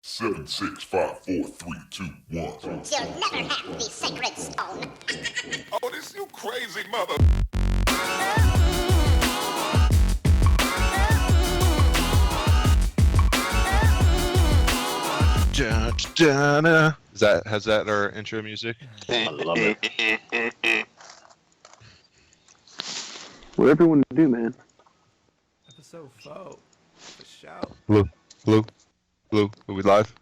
Seven, six, five, four, three, two, one. You'll never have the sacred stone. Oh, this you crazy mother. Has that our intro music? I love it. What everyone do, man? Episode 4. For shout. Blue. Are we live?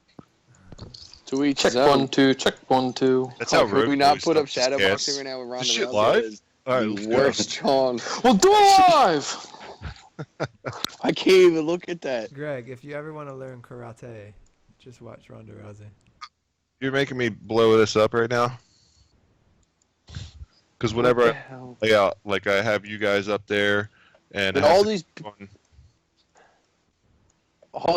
To each Check his own. 1 2. Check 1 2. That's how Could Rogue we not Boys put up stuff shadow is boxing gas. right now with Ronda? This shit Rousey? live? That is Alright, let's the go. worst John. We'll do it live. I can't even look at that. Greg, if you ever want to learn karate, just watch Ronda Rousey. You're making me blow this up right now. Because whenever I lay out, like I have you guys up there, and And have all the-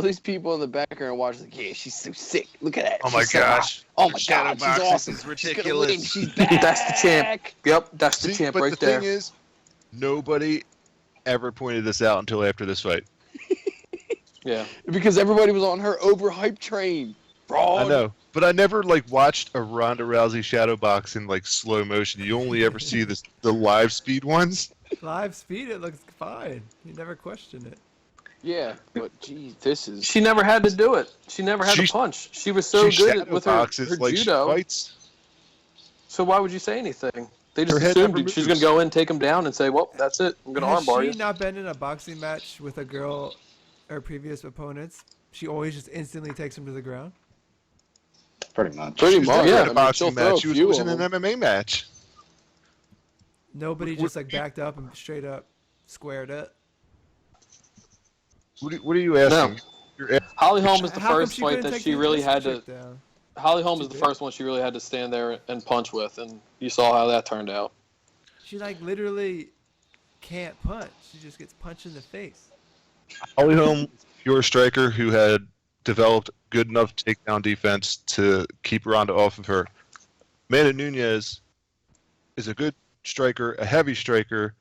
these people in the background watch like, yeah, she's so sick. Look at that. Oh my She's so gosh. hot. Oh my Shadow god, she's boxing awesome. is She's gonna ridiculous. win. She's back. That's the champ. Yep, that's the See, champ but right the there. thing is, nobody ever pointed this out until after this fight. Yeah. Because everybody was on her overhyped train. Fraud. I know, but I never watched a Ronda Rousey shadow box in slow motion. You only ever see the live speed ones. Live speed, it looks fine. You never question it. Yeah, but geez, this is. She never had to do it. She never had She- to punch. She was so she good shadow with her boxes like she judo. fights. So why would you say anything? They just Her head assumed never she's moves. going to go in, take him down, and say, well, that's it. I'm going to Has armbar she you. not been in a boxing match with a girl, her previous opponents? She always just instantly takes him to the ground? Pretty much. She was never yeah. in a boxing match. She was always in an MMA match. Nobody just backed up and straight up squared it? What are you asking? No. You're Holly Holm is the How come first fight couldn't that take she the really Mexican had to... chick down? Holly Holm She is the did? first one she really had to stand there and punch with, and you saw how that turned out. She literally can't punch. She just gets punched in the face. Holly Holm, pure striker who had developed good enough takedown defense to keep Ronda off of her. Amanda Nunes is a good striker, a heavy striker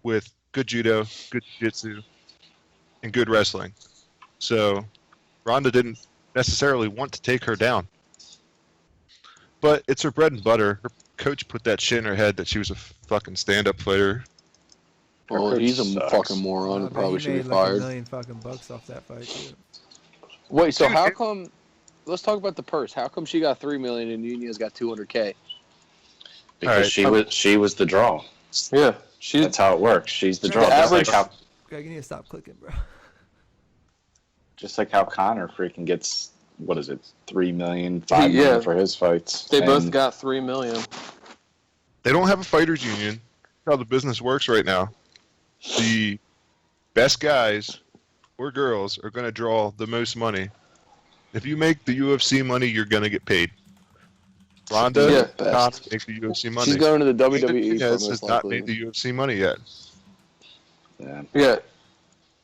with good judo, good jiu-jitsu, and good wrestling. So Ronda didn't necessarily want to take her down. But it's her bread and butter. Her coach put that shit in her head that she was a fucking stand-up fighter. Well, he's a Sucks. fucking moron. I bet Probably he should be made fired. $1 million fucking bucks off that fight too. Wait, so Dude, how it- come? Let's talk about the purse. How come she got $3 million and Nunez got $200K? Because Alright. she was the draw. Yeah, she's That's how it works. She's the The draw. average- Greg, you need to stop clicking, bro. Just like how Connor freaking gets, what is it, 3 million, 5 Yeah. million for his fights. they both And got $3 million. They don't have a fighters union. That's how the business works right now. The best guys or girls are going to draw the most money. If you make the UFC money, you're going to get paid. Ronda Yeah, Connor best. make the UFC money. She's going to the Amanda WWE for Nunes has most not likely. made the UFC money yet. Yeah. Yeah,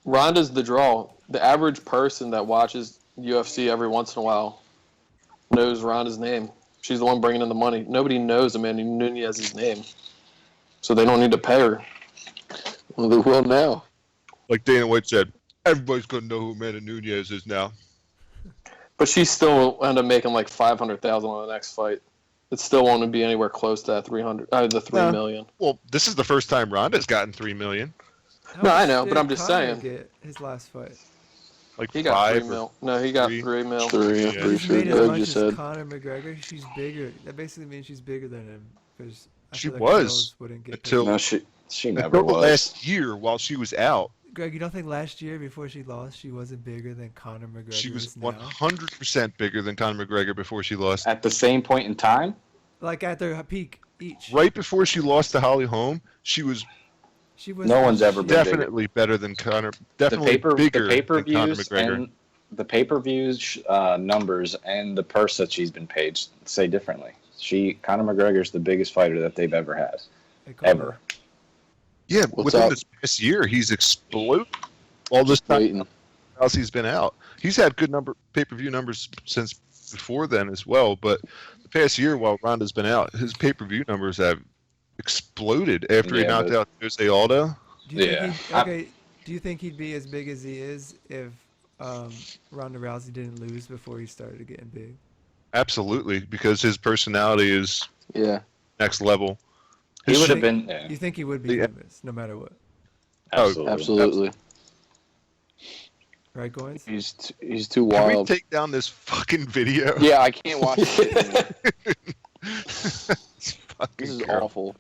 Ronda's the draw. The average person that watches UFC every once in a while knows Ronda's name. She's the one bringing in the money. Nobody knows Amanda Nunez's name, so they don't need to pay her. Well, they will now. Like Dana White said, everybody's going to know who Amanda Nunes is now. But she still will end up making like $500,000 on the next fight. It still won't be anywhere close to that the $3 No. million. Well, this is the first time Ronda's gotten $3 million. How No, I much know, but did I'm just Conor saying. Get his last fight. Like He got 5 $3 or mil. No, he got three. $3 mil. 3, I'm Yeah. pretty She's sure made as Doug much just as said. Conor McGregor. She's bigger. That basically means she's bigger than him. Because She girls was wouldn't get until- No, she never until the was. last year while she was out. Greg, you don't think last year before she lost, she wasn't bigger than Conor McGregor She was is now? 100% bigger than Conor McGregor before she lost. At the same point in time, Like at their peak each. Right before she lost to Holly Holm, she was She was. no one's ever been definitely better than Conor. Definitely the bigger than Conor pay-per-views McGregor. and the pay-per-views numbers and the purse that she's been paid say differently. Conor McGregor's the biggest fighter that they've ever had. Hey, Conor. Ever. Yeah, What's within up? this past year, he's exploded. All this time Waiting. Rousey's been out. He's had good pay-per-view numbers since before then as well, but the past year while Ronda's been out, his pay-per-view numbers have exploded after he Yeah, knocked but- out Jose Aldo. Do you Yeah. Think do you think he'd be as big as he is if Ronda Rousey didn't lose before he started getting big? Absolutely, because his personality is Yeah. next level. He would have think- been. Yeah, You think he would be Yeah. famous no matter what, absolutely. Absolutely. right, Goins? He's too Can we wild. take down this fucking video? Yeah, I can't watch it. This This fucking is girl. awful.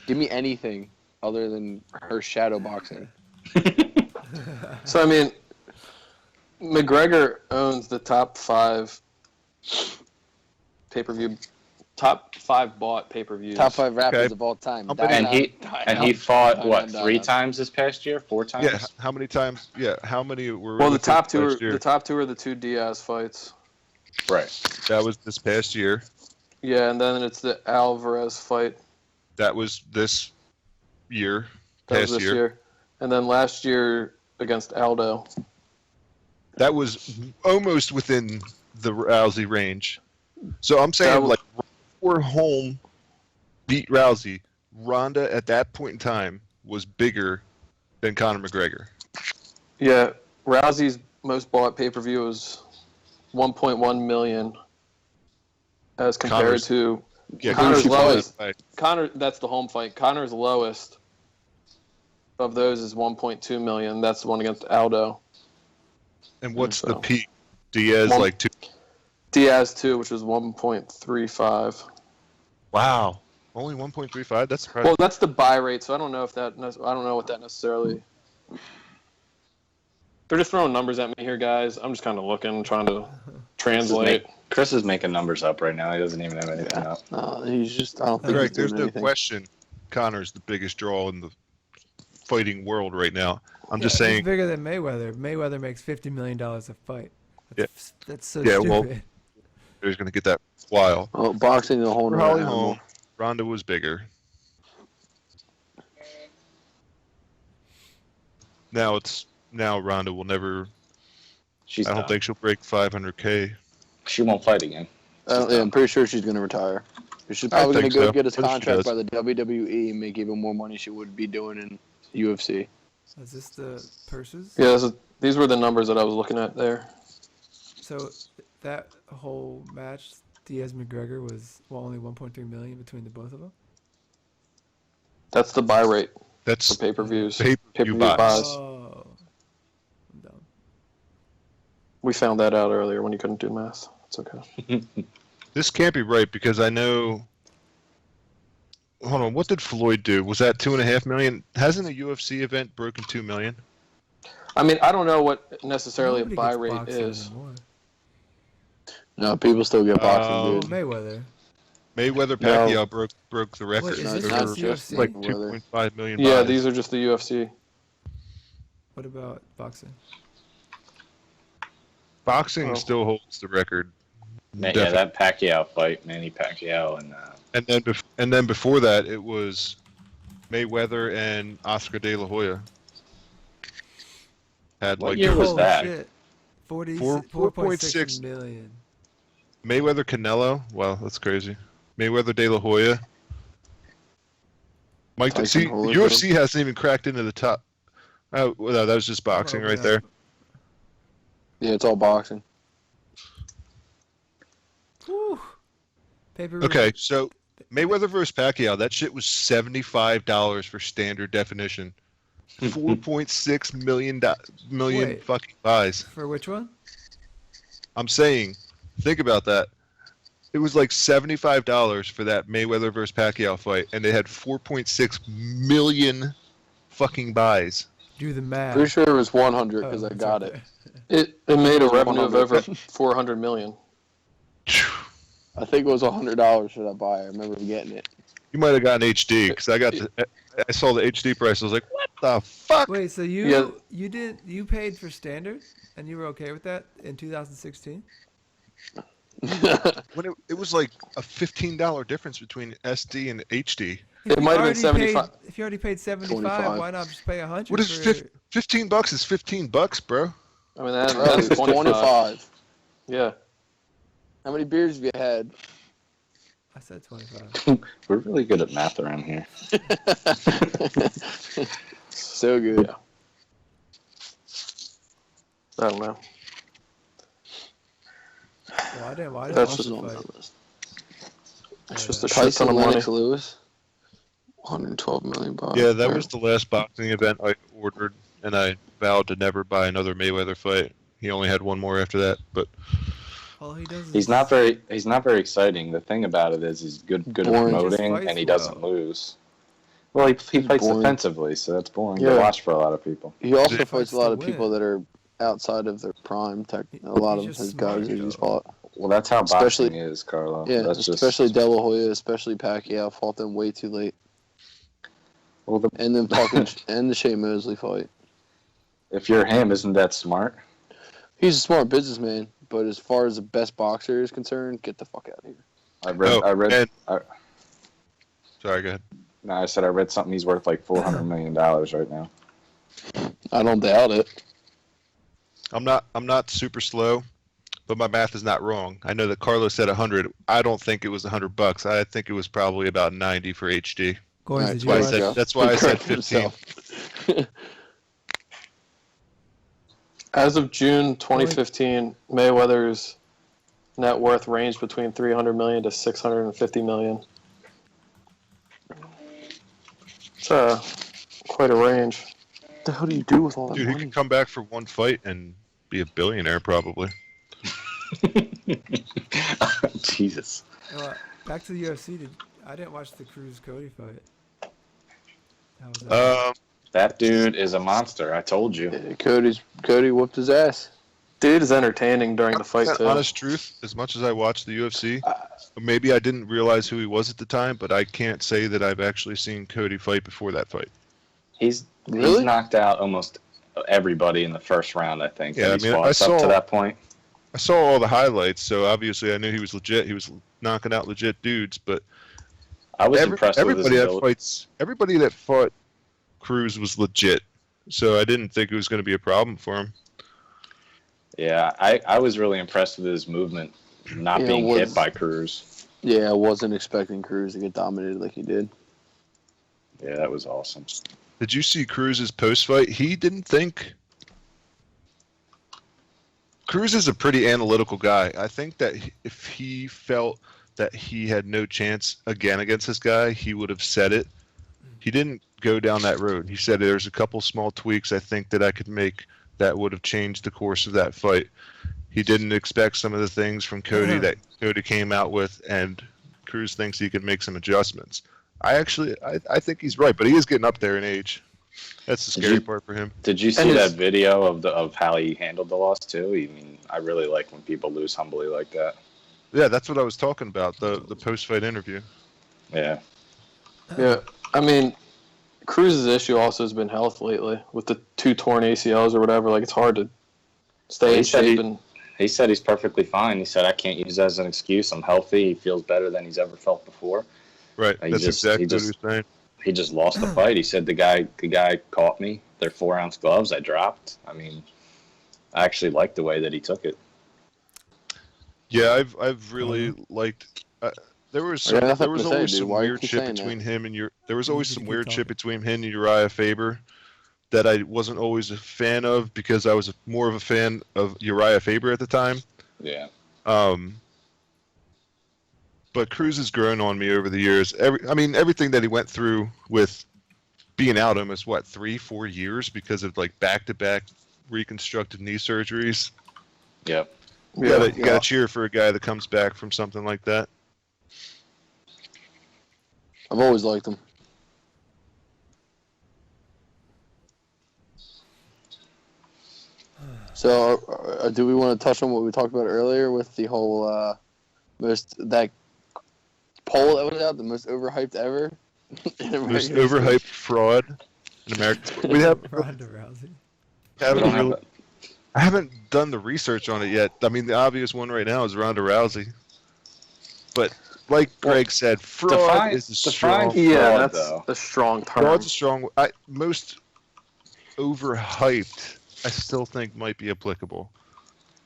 Give me anything other than her shadow boxing. So I mean, McGregor owns the top 5 pay-per-view, top 5 bought pay-per-views. Top 5 rappers Okay. of all time. How many- And he fought Die, what die, 3 die. times this past year? 4 times? Yeah, how many times? Yeah, how many were? Well, the within top 2 are last year? the top 2 are the 2 Diaz fights. Right. That was this past year. Yeah, and then it's the Alvarez fight. That was this year. That Past was this year. year. And then last year against Aldo. That was almost within the Rousey range. So I'm saying, That was- like, before Holm beat Rousey, Ronda at that point in time was bigger than Conor McGregor. Yeah, Rousey's most bought pay-per-view was 1.1 million as compared Connor's- to Yeah, Conor's Conor- lowest. Conor, that's the home fight. Conor's lowest of those is 1.2 million. That's the one against Aldo. And what's So- the peak? Diaz, One- like, 2. Diaz 2, which was 1.35. Wow. Only 1.35? That's surprising. Well, that's the buy rate, so I don't know if that. I don't know what that necessarily. They're just throwing numbers at me here, guys. I'm just kind of looking, trying to translate. Chris is making numbers up right now. He doesn't even have anything up. No, he's just. I don't think Greg, he's there's doing no anything. question Conor's the biggest draw in the fighting world right now. I'm just Yeah, he's saying, bigger than Mayweather. Mayweather makes $50 million a fight. That's so Yeah, stupid. well, he's going to get that while. Well, boxing is a whole For nother Holly animal. Holm, Ronda was bigger. Now Ronda will never. She's I don't done. think she'll break 500K. She won't fight again. Yeah, I'm pretty sure she's going to retire. She's I probably going think to go so. get his What if she contract by does? the WWE and make even more money she would be doing in UFC. Is this the purses? Yeah, these were the numbers that I was looking at there. So that whole match, Diaz McGregor, was only 1.3 million between the both of them. That's the buy rate for That's pay-per-views. pay-per-view buys. Oh, I'm dumb. We found that out earlier when you couldn't do math. It's okay. This can't be right because I know. Hold on, what did Floyd do? Was that 2.5 million? Hasn't a UFC event broken 2 million? I mean, I don't know what necessarily Nobody a buy gets rate boxing is. anymore. No, people still get boxing, Oh, dude. Mayweather. Mayweather No. Pacquiao broke the record Wait, is No, this it's for not just UFC? like Mayweather. 2.5 million. Yeah, buys. these are just the UFC. What about boxing? Boxing Oh. still holds the record. Yeah, Definitely. that Pacquiao fight, Manny Pacquiao, and And then before that, it was Mayweather and Oscar De La Hoya. Had What like year was Holy that? Shit. 4.6 4.6 million. Mayweather Canelo. Wow, that's crazy. Mayweather De La Hoya. Mike, Tyson see, Holyfield. UFC hasn't even cracked into the top. Oh, well, no, that was just boxing Oh, right yeah. there. Yeah, it's all boxing. Whew. Pay-per-view. Okay, so Mayweather versus Pacquiao, that shit was $75 for standard definition. 4.6 million Wait. fucking buys. For which one? I'm saying, think about that. It was like $75 for that Mayweather versus Pacquiao fight, and they had 4.6 million fucking buys. Do the math. Pretty sure it was 100 Oh, because I it's got right it. there. It made a It's revenue of 100. over 400 million. I think it was $100 for that buy. I remember getting it. You might have gotten HD because I saw the HD price. I was like, what the fuck? Wait, so Yeah. you paid for standard and you were okay with that in 2016? When it was like a $15 difference between SD and HD. If It you might have been already 75. If you already paid 75, 25. why not just pay 100? What is $15 is $15, bro. I mean, that, Bro, that's it's 25. 25. Yeah. How many beers have you had? I said 25. we're really good at math around here. So good. I don't know. Well, I didn't watch That's the just fight. on that list. It's Oh, just yeah. a shit Tyson ton of money. Lennox Lewis, 112 million bucks. Yeah, that was the last boxing event I ordered, and I vowed to never buy another Mayweather fight. He only had one more after that, but All he does is He's not very exciting. The thing about it is he's good at Boring. He just promoting, fights and he doesn't well. lose. Well, he He's fights boring. defensively, so that's boring Yeah. to watch for a lot of people. He also He fights fights a lot to of people win. that are outside of their prime. A lot He's of just his smart, guys that he's though. fought. Well, that's how Especially- boxing is, Carlo. Yeah, that's especially just, De La Hoya, especially Pacquiao fought them way too late. well, And then and the Shea Mosley fight. if you're him, isn't that smart? He's a smart businessman, but as far as the best boxer is concerned, get the fuck out of here. I read. sorry, go ahead. No, I said I read something. He's worth like $400 million right now. I don't doubt it. I'm not super slow, but my math is not wrong. I know that Carlos said 100. I don't think it was $100. I think it was probably about 90 for HD. Goins, Alright, did That's why I you said, watch? that's why I He said corrected 15. himself. As of June 2015, Mayweather's net worth ranged between 300 million to 650 million. It's quite a range. What the hell do you do with all that Dude, he money? could come back for one fight and be a billionaire probably. Jesus. Back to the UFC. I didn't watch the Cruz Cody fight. How was that? That dude is a monster. I told you. Cody whooped his ass. Dude is entertaining during the fight too. Honest truth, as much as I watched the UFC, maybe I didn't realize who he was at the time, but I can't say that I've actually seen Cody fight before that fight. He's Really? knocked out almost everybody in the first round, I think. Yeah, that he's I mean, fought I up saw- to that point. I saw all the highlights, so obviously I knew he was legit. He was knocking out legit dudes, but I was impressed with his ability. everybody that fought Cruz was legit, so I didn't think it was going to be a problem for him. Yeah, I was really impressed with his movement, not Yeah, being was- hit by Cruz. Yeah, I wasn't expecting Cruz to get dominated like he did. Yeah, that was awesome. Did you see Cruz's post fight? He didn't think. Cruz is a pretty analytical guy. I think that if he felt that he had no chance again against this guy, he would have said it. He didn't go down that road. He said there's a couple small tweaks I think that I could make that would have changed the course of that fight. He didn't expect some of the things from Cody that Cody came out with, and Cruz thinks he could make some adjustments. I think he's right, but he is getting up there in age. That's the Did scary you- part for him. Did you see that video of how he handled the loss too? I mean, I really like when people lose humbly like that. Yeah, that's what I was talking about, the post-fight interview. Yeah. Yeah, I mean, Cruz's issue also has been health lately with the 2 torn ACLs or whatever. Like, it's hard to stay in shape. He said he's perfectly fine. He said, I can't use that as an excuse. I'm healthy. He feels better than he's ever felt before. Right, He that's just- exactly he what he just- was saying. He just lost the fight. He said the guy caught me. They're 4-ounce gloves. I dropped. I mean, I actually liked the way that he took it. Yeah, I've really liked. There was I got some, nothing there was to say, always dude. some Why you weird keep shit saying between that? him and there was always You some keep weird talking. shit between him and Uriah Faber that I wasn't always a fan of because I was more of a fan of Uriah Faber at the time. Yeah. But Cruz has grown on me over the years. Everything that he went through with being out almost 3-4 years because of like back-to-back reconstructive knee surgeries. Yep. You gotta cheer for a guy that comes back from something like that. I've always liked him. So, do we want to touch on what we talked about earlier with the whole that poll that was out, the most overhyped ever? in Most American history? overhyped fraud in America. We have Ronda Rousey. We don't have I haven't done the research on it yet. I mean, the obvious one right now is Ronda Rousey. But like Greg said, fraud is a strong. Yeah, fraud, that's though. a strong term. Fraud's a strong. Most overhyped, I still think might be applicable.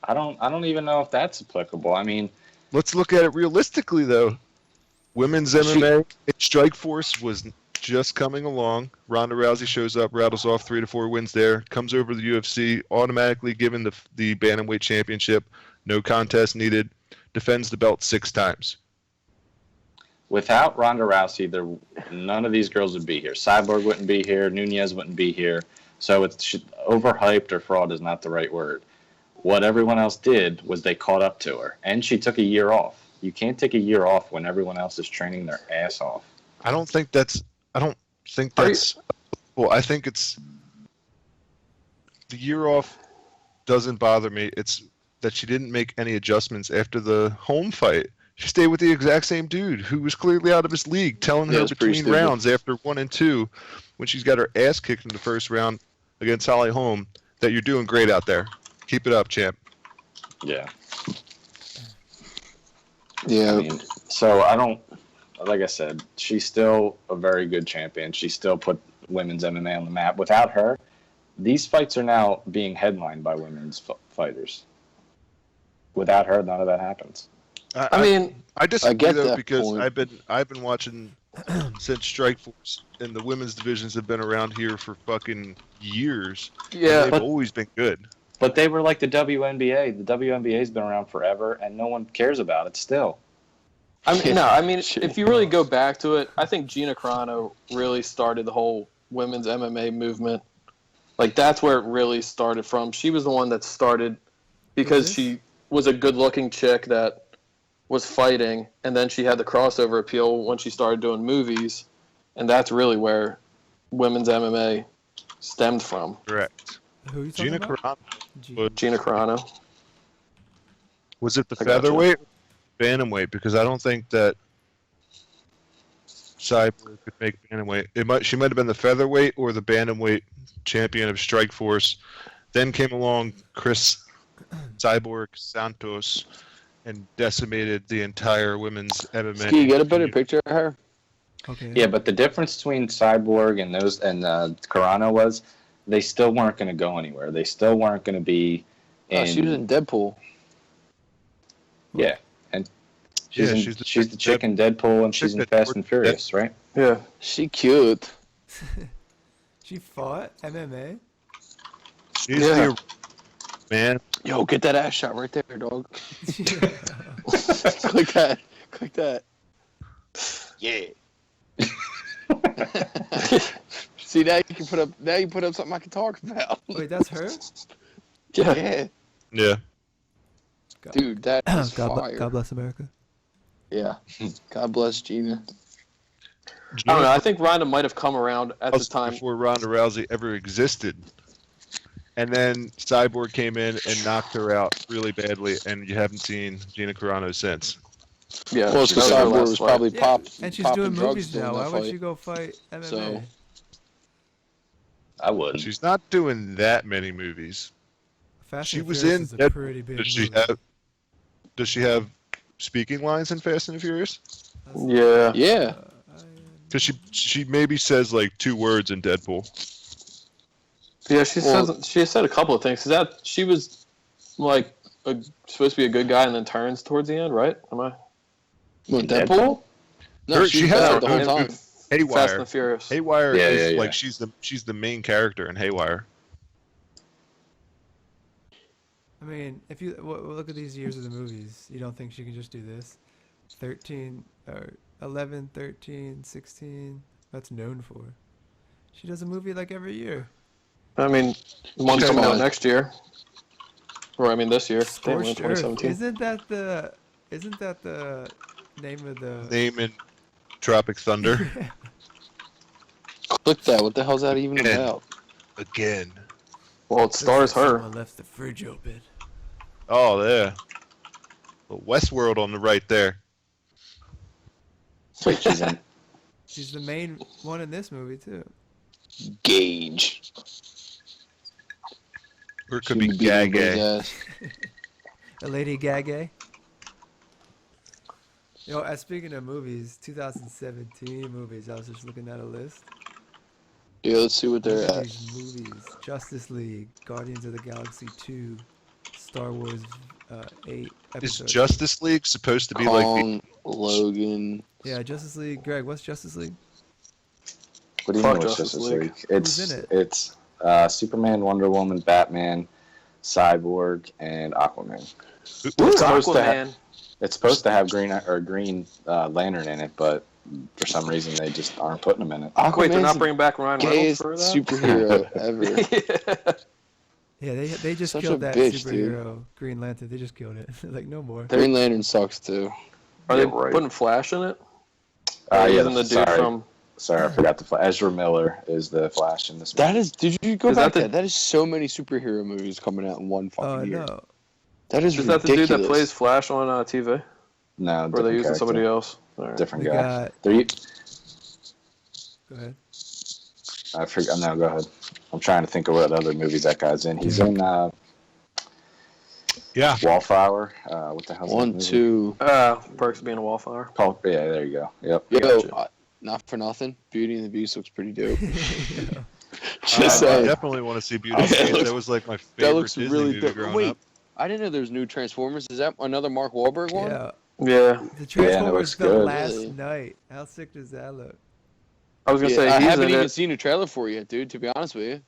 I don't even know if that's applicable. I mean, Let's look at it realistically, though. Women's MMA, Strikeforce was just coming along. Ronda Rousey shows up, rattles off 3 to 4 wins there, comes over to the UFC, automatically given the bantamweight championship. no contest needed, defends the belt 6 times. Without Ronda Rousey, none of these girls would be here. Cyborg wouldn't be here. Nunez wouldn't be here. So it's overhyped or fraud is not the right word. What everyone else did was they caught up to her, and she took a year off. You can't take a year off when everyone else is training their ass off. I don't think that's. Well, I think it's the year off doesn't bother me. It's that she didn't make any adjustments after the home fight. She stayed with the exact same dude who was clearly out of his league, telling Yeah, her it's pretty between stupid. rounds after 1 and 2, when she's got her ass kicked in the first round against Holly Holm, that you're doing great out there. Keep it up, champ. Yeah. Yeah. I mean, so I don't, like I said, she's still a very good champion. She still put women's MMA on the map. Without her, these fights are now being headlined by women's fighters. Without her, none of that happens. I mean, I disagree get though that because point. I've been watching since Strikeforce and the women's divisions have been around here for fucking years. yeah, They've but- always been good. But they were like the WNBA. The WNBA's been around forever, and no one cares about it still. I mean, if you really go back to it, I think Gina Carano really started the whole women's MMA movement. Like, that's where it really started from. She was the one that started because she was a good-looking chick that was fighting, and then she had the crossover appeal when she started doing movies, and that's really where women's MMA stemmed from. Correct. Who are you talking Gina about? Carano. Gina Carano. Was it the I gotcha. featherweight or bantamweight? Because I don't think that Cyborg could make bantamweight. She might have been the featherweight or the bantamweight champion of Strikeforce. Then came along Chris Cyborg Santos and decimated the entire women's MMA. Can you get a better picture of her? Okay. Yeah, but the difference between Cyborg and Carano was they still weren't going to go anywhere. They still weren't going to be in. She was in Deadpool. Yeah, and Yeah, she's the chick in Deadpool, and she's in Fast and Furious, right? Yeah. She cute. She fought MMA. She's Yeah. the man. Yo, get that ass shot right there, dog. Click that. Click that. Yeah. See, now you put up something I can talk about. Wait, that's her? Yeah. Yeah. Dude, that is fire. God bless America. Yeah. God bless Gina. I don't know. I think Ronda might have come around at the time. Before Ronda Rousey ever existed. And then Cyborg came in and knocked her out really badly, and you haven't seen Gina Carano since. Yeah. Well, it's because that was her Cyborg last was fight. probably Yeah, and she's popping doing drugs movies during now. that Why would fight. she go fight MMA? So- I would. She's not doing that many movies. Fast She and was Furious in is a Deadpool. pretty big Does she movie. have? Does she have speaking lines in Fast and the Furious? Yeah. Yeah. Because she maybe says like 2 words in Deadpool. Yeah, Well- she said a couple of things. That she was like supposed to be a good guy and then turns towards the end, right? Am I? What, Deadpool? No, Her- she she was has bad her the whole own time. movie. Fast and Haywire. the Furious. Haywire Yeah, is yeah, like yeah. she's the main character in Haywire. I mean, if you look at these years of the movies, you don't think she can just do this? 13 or 11, 13, 16. That's known for. She does a movie like every year. I mean, one's She's coming out fine. next year. Or I mean this year. Damn, we're in Scorched Earth. 2017. Isn't that the name of the? Name in Tropic Thunder Click that. What the hell's that even Yeah. about? again. Well, it stars her. Someone left the fridge open. Oh, yeah. The Westworld on the right there. Wait, she's in. She's the main one in this movie too. Gage. Or it could She be beat everybody's Gagay. ass. A Lady Gaga. Yo, speaking of movies, 2017 movies. I was just looking at a list. Yeah, let's see what they're Look at at. these movies: Justice League, Guardians of the Galaxy 2, Star Wars 8 Is episode. Justice League supposed to be like the Kong, Logan. Yeah, Justice League. Greg, what's Justice League? What do you Fuck mean with Justice Justice League. League? Who's in it? It's Superman, Wonder Woman, Batman, Cyborg, and Aquaman. It's supposed to Aquaman. It's supposed to have Green Lantern in it, but for some reason they just aren't putting him in it. Wait, they're Aquaman's not the bringing back Ryan Reynolds gayest for that? superhero ever. Yeah, they just Such killed a that bitch, dude. superhero Green Lantern. They just killed it. Like no more. Green Lantern sucks too. Are they Yeah, right. putting Flash in it? Yeah, Using the dude from. Sorry, I forgot the Flash. Ezra Miller is the Flash in this movie. That is. Did you go Is back that there? That is so many superhero movies coming out in one fucking year. No. That is Is that the ridiculous. dude that plays Flash on TV? No, Or are they different using character. somebody else? All right. Different We guy. got. They're, Go ahead. I forgot. No, go ahead. I'm trying to think of what other movies that guy's in. He's in Yeah. Wallflower. What the hell's that One, movie? two. Perks of being a wallflower. Yeah, there you go. Yep. Yo, Gotcha. not for nothing. Beauty and the Beast looks pretty dope. Yeah. Just I saying. definitely want to see Beauty and Okay, the Beast. looks- That was like my That favorite looks Disney really movie dope. growing Wait, up. I didn't know there was new Transformers. Is that another Mark Wahlberg one? Yeah. Yeah. The looks Transformers the good. last Really? night. How sick does that look? I was gonna say I he's haven't in even it, seen a trailer for it yet, dude. To be honest with you.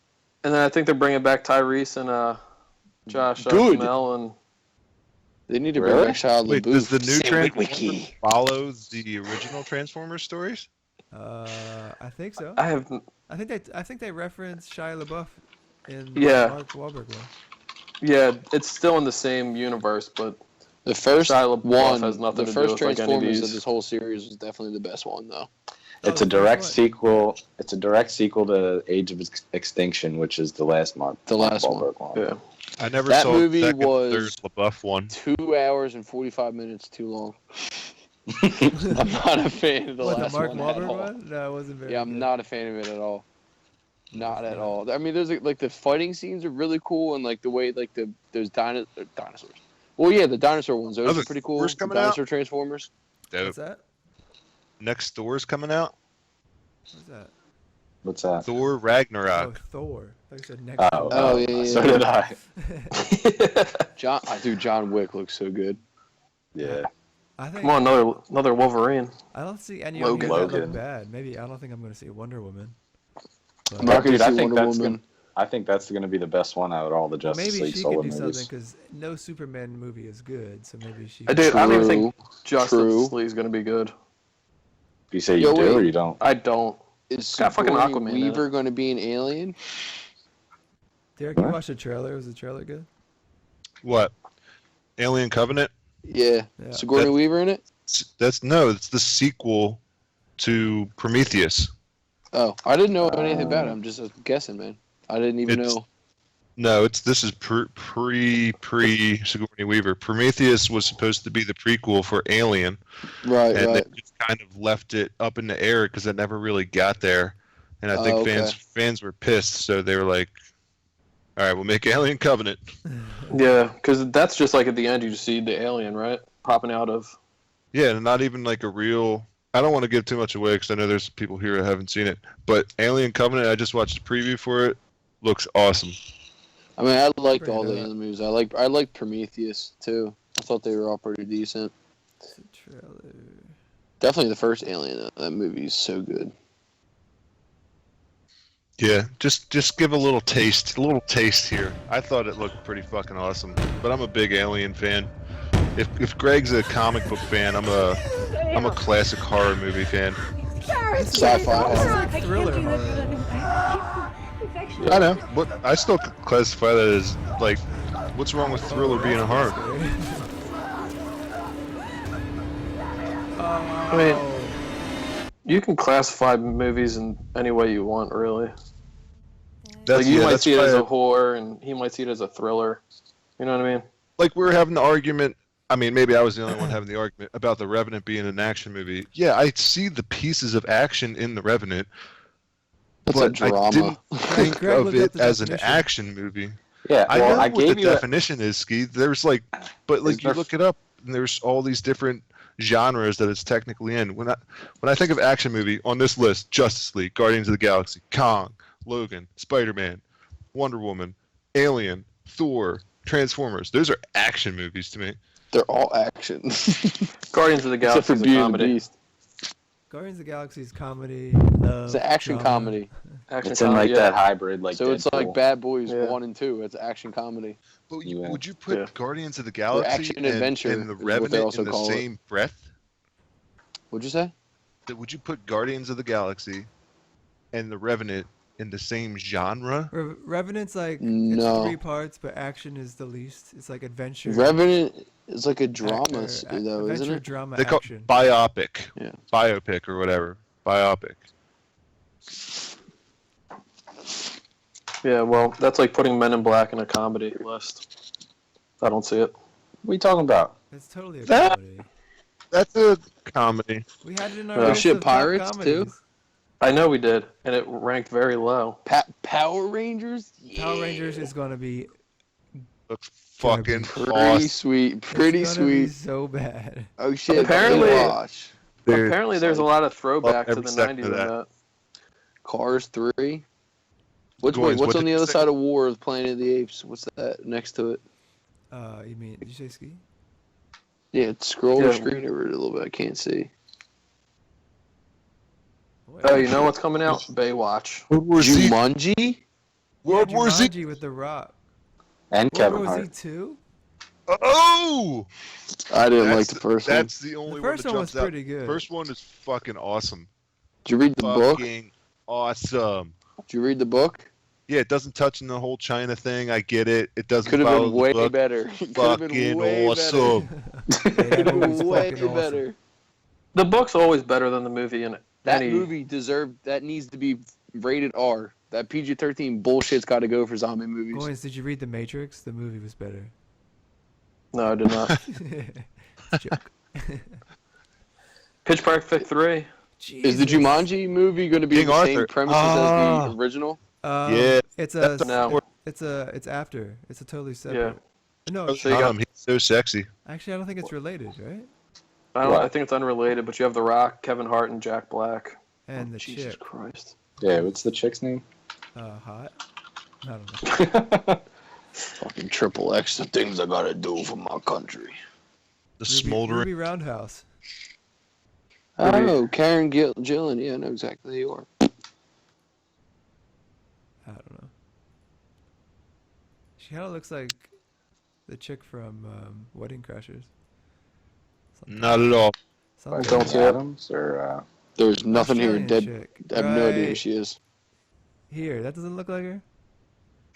and then I think they're bringing back Tyrese and Josh Good. Duhamel and They need to Really? bring back Shia Wait, LaBeouf. does the new Same with Transformers Wiki. follow the original Transformers stories? I think so. I have I think they reference Shia LaBeouf in Yeah. Mark Wahlberg one. yeah, it's still in the same universe, but The first Shia LaBeouf one, has nothing the to first do with, like, any of Transformers of these. this whole series was definitely the best one, though. It's Oh, a the direct first one. sequel. It's a direct sequel to Age of Extinction, which is the last Mark. The Mark last one. Wahlberg one. yeah. I never That saw movie the second, was- third LaBeouf one. 2 hours and 45 minutes too long. I'm not a fan of the What, the last Mark one at Wahlberg all. one? No, it wasn't very Yeah, I'm good. not a fan of it at all. Not at all. I mean, there's like the fighting scenes are really cool, and like the way like those dinosaurs. Well, yeah, the dinosaur ones. Those Oh, are pretty cool. Thor's The coming dinosaur Transformers. Dope. What's that? Next Thor's coming out. What's that? What's that? Thor Oh, Ragnarok. Thor. Like I said, next. Oh, Thor. Oh, yeah, So yeah. did I. John Wick looks so good. Yeah. I think. Come on, another Wolverine. I don't see any Logan. of them that look Logan. bad. Maybe I don't think I'm going to see Wonder Woman. But I'm not gonna Dude, I see think Wonder that's Woman. I think that's going to be the best one out of all the well, Justice maybe League she solo could do movies. something because no Superman movie is good. So maybe she. I do. I don't even think True. Justice League's gonna be good. You say Yo, you do wait. or you don't? I don't. Is got fucking Sigourney Aquaman in Weaver it. going to be an alien? Derek, you What? watched the trailer? Was the trailer good? What? Alien Covenant? Yeah. Yeah. Sigourney That- Weaver in it? It's the sequel to Prometheus. Oh, I didn't know anything about it. I'm just guessing, man. I didn't even It's- know. No, this is pre Sigourney Weaver. Prometheus was supposed to be the prequel for Alien, Right, and right. they just kind of left it up in the air because it never really got there. And I think Oh, okay. fans were pissed, so they were like, "All right, we'll make Alien Covenant." Yeah, because that's just like at the end you just see the alien, right, popping out of. Yeah, and not even like a real. I don't want to give too much away because I know there's people here that haven't seen it. But Alien Covenant, I just watched a preview for it. Looks awesome. I mean, I liked Pretty all the dope. other movies. I liked Prometheus too. I thought they were all pretty decent. It's a trailer. Definitely the first Alien. That movie is so good. Yeah, just give a little taste here. I thought it looked pretty fucking awesome. But I'm a big Alien fan. If Greg's a comic book fan, I'm a classic horror movie fan. Sci-fi It's horror. like thriller horror. I know, but I still classify that as like, what's wrong with thriller being a horror? I mean, you can classify movies in any way you want, really. That's, Like you might that's see it as why- a horror, and he might see it as a thriller. You know what I mean? like we were having the argument. I mean, maybe I was the only one having the argument about The Revenant being an action movie. Yeah, I see the pieces of action in The Revenant, That's a but I drama. didn't think Greg of looked up it the as an definition. action movie. Yeah. I Well, know I what the gave you. definition is, Ski. There's like, but like Is you there- look it up, and there's all these different genres that it's technically in. When I think of action movie on this list, Justice League, Guardians of the Galaxy, Kong, Logan, Spider-Man, Wonder Woman, Alien, Thor, Transformers. Those are action movies to me. They're all action. Guardians of the Except Galaxy for is a Beauty and the comedy. Beast. Guardians of the Galaxy is comedy. Love, It's an action drama. comedy. Action It's in like comedy, that hybrid, like So it's like Deadpool. Bad Boys Yeah. 1 and 2. It's action comedy. But Yeah. would you put Yeah. Guardians of the Galaxy action and, adventure and the is what they Revenant also in the call it. same breath? What'd you say? Would you put Guardians of the Galaxy and the Revenant in the same genre? Revenant's like No. it's 3 parts, but action is the least. It's like adventure. Revenant is like a drama, or though, isn't adventure, it? drama, They call action. biopic. Yeah. Biopic or whatever. Biopic. Yeah, well, that's like putting Men in Black in a comedy list. I don't see it. What are you talking about? It's totally a That- comedy. That's a comedy. We had it in our Oh, list shit, of top Pirates, too? comedies. I know we did, and it ranked very low. Power Rangers? Power Yeah. Rangers is gonna be Looks Gonna be fucking Pretty awesome. sweet. Pretty it's gonna be sweet. so bad. Oh, shit. Apparently- Watch. Dude, Apparently, there's a lot of throwback to every the second 90s of in that. that. Cars 3. Goins, What's what on did the you other say? side of War of Planet of the Apes? What's that next to it? You mean? Did you say ski? Yeah, scroll Yeah. the screen over it a little bit. I can't see. Wait, Oh, you know what's coming out? Baywatch. World War Z. Jumanji? World War Z. Jumanji with The Rock. And World Kevin War Z Hart. 2? Oh! I didn't like That's the first one. That's the only The one first that one was jumps out. pretty good. First one is fucking awesome. Did you read the book? Fucking awesome. Did you read the book? Yeah, it doesn't touch on the whole China thing. I get it. It doesn't Could have follow been the way book. better. Could have been Fucking way awesome. Yeah, better. that movie's Way fucking awesome. better. The book's always better than the movie in it. That movie deserved. That needs to be rated R. That PG-13 bullshit's got to go for zombie movies. Boys, did you read The Matrix? The movie was better. No, I did not. It's a joke. Pitch Perfect 3. Is the Jesus. Jumanji movie going to be King the same Arthur. premises as the original? Yeah, It's that's No. it's after. It's a totally separate. No, So you got- He's so sexy. actually, I don't think it's related, right? I think it's unrelated, but you have The Rock, Kevin Hart, and Jack Black. And the Jesus chick, Christ. Yeah, what's the chick's name? hot. I don't know. Fucking triple X, the things I got to do for my country. The smoldering. Ruby Roundhouse. Oh, Karen Gillan. Yeah, I know exactly who you are. I don't know. She kind of looks like the chick from Wedding Crashers. Not at all. I Something don't like see it. Adams or There's nothing here. Australian Dead. chick. I have no idea who Right she is. Here, that doesn't look like her.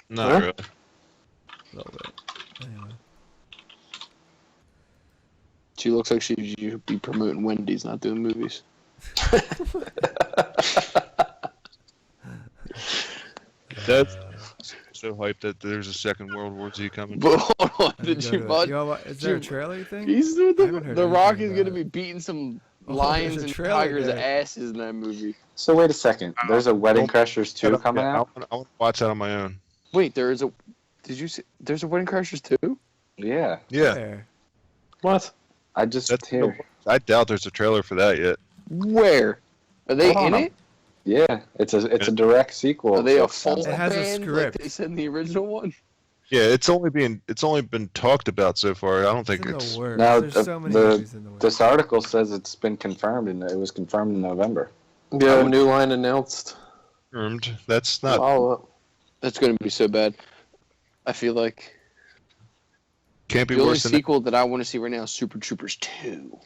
Not Huh? really. A little bit. Anyway. She looks like she should be promoting Wendy's, not doing movies. That's so hyped that there's a second World War Z coming. But hold on, I did didn't you go to it. watch? You know what- is there a Jim- trailer you think? He's I haven't heard the Rock anything is gonna about be it. beating some Oh, lions there's a and trailer tigers' there. asses in that movie. So wait a second. There's a Wedding Don't- Crashers 2 coming out? I want to watch that on my own. Wait, there is a. Did you see? There's a Wedding Crashers too. Yeah. Yeah, Where? What? I just that's here. I doubt there's a trailer for that yet. Where? Are they Hold in on. it? Yeah, it's a direct sequel. Are they so a it sounds full It has a band script. like they said in the original one? Yeah, it's only been talked about so far. I don't It's think in it's. the works. No, There's so many the- movies in the works. This article says it's been confirmed, and it was confirmed in November. Yeah, new line announced. confirmed. That's not. Follow up. That's gonna be so bad. I feel like Can't be the only worse than. sequel that I want to see right now is Super Troopers 2.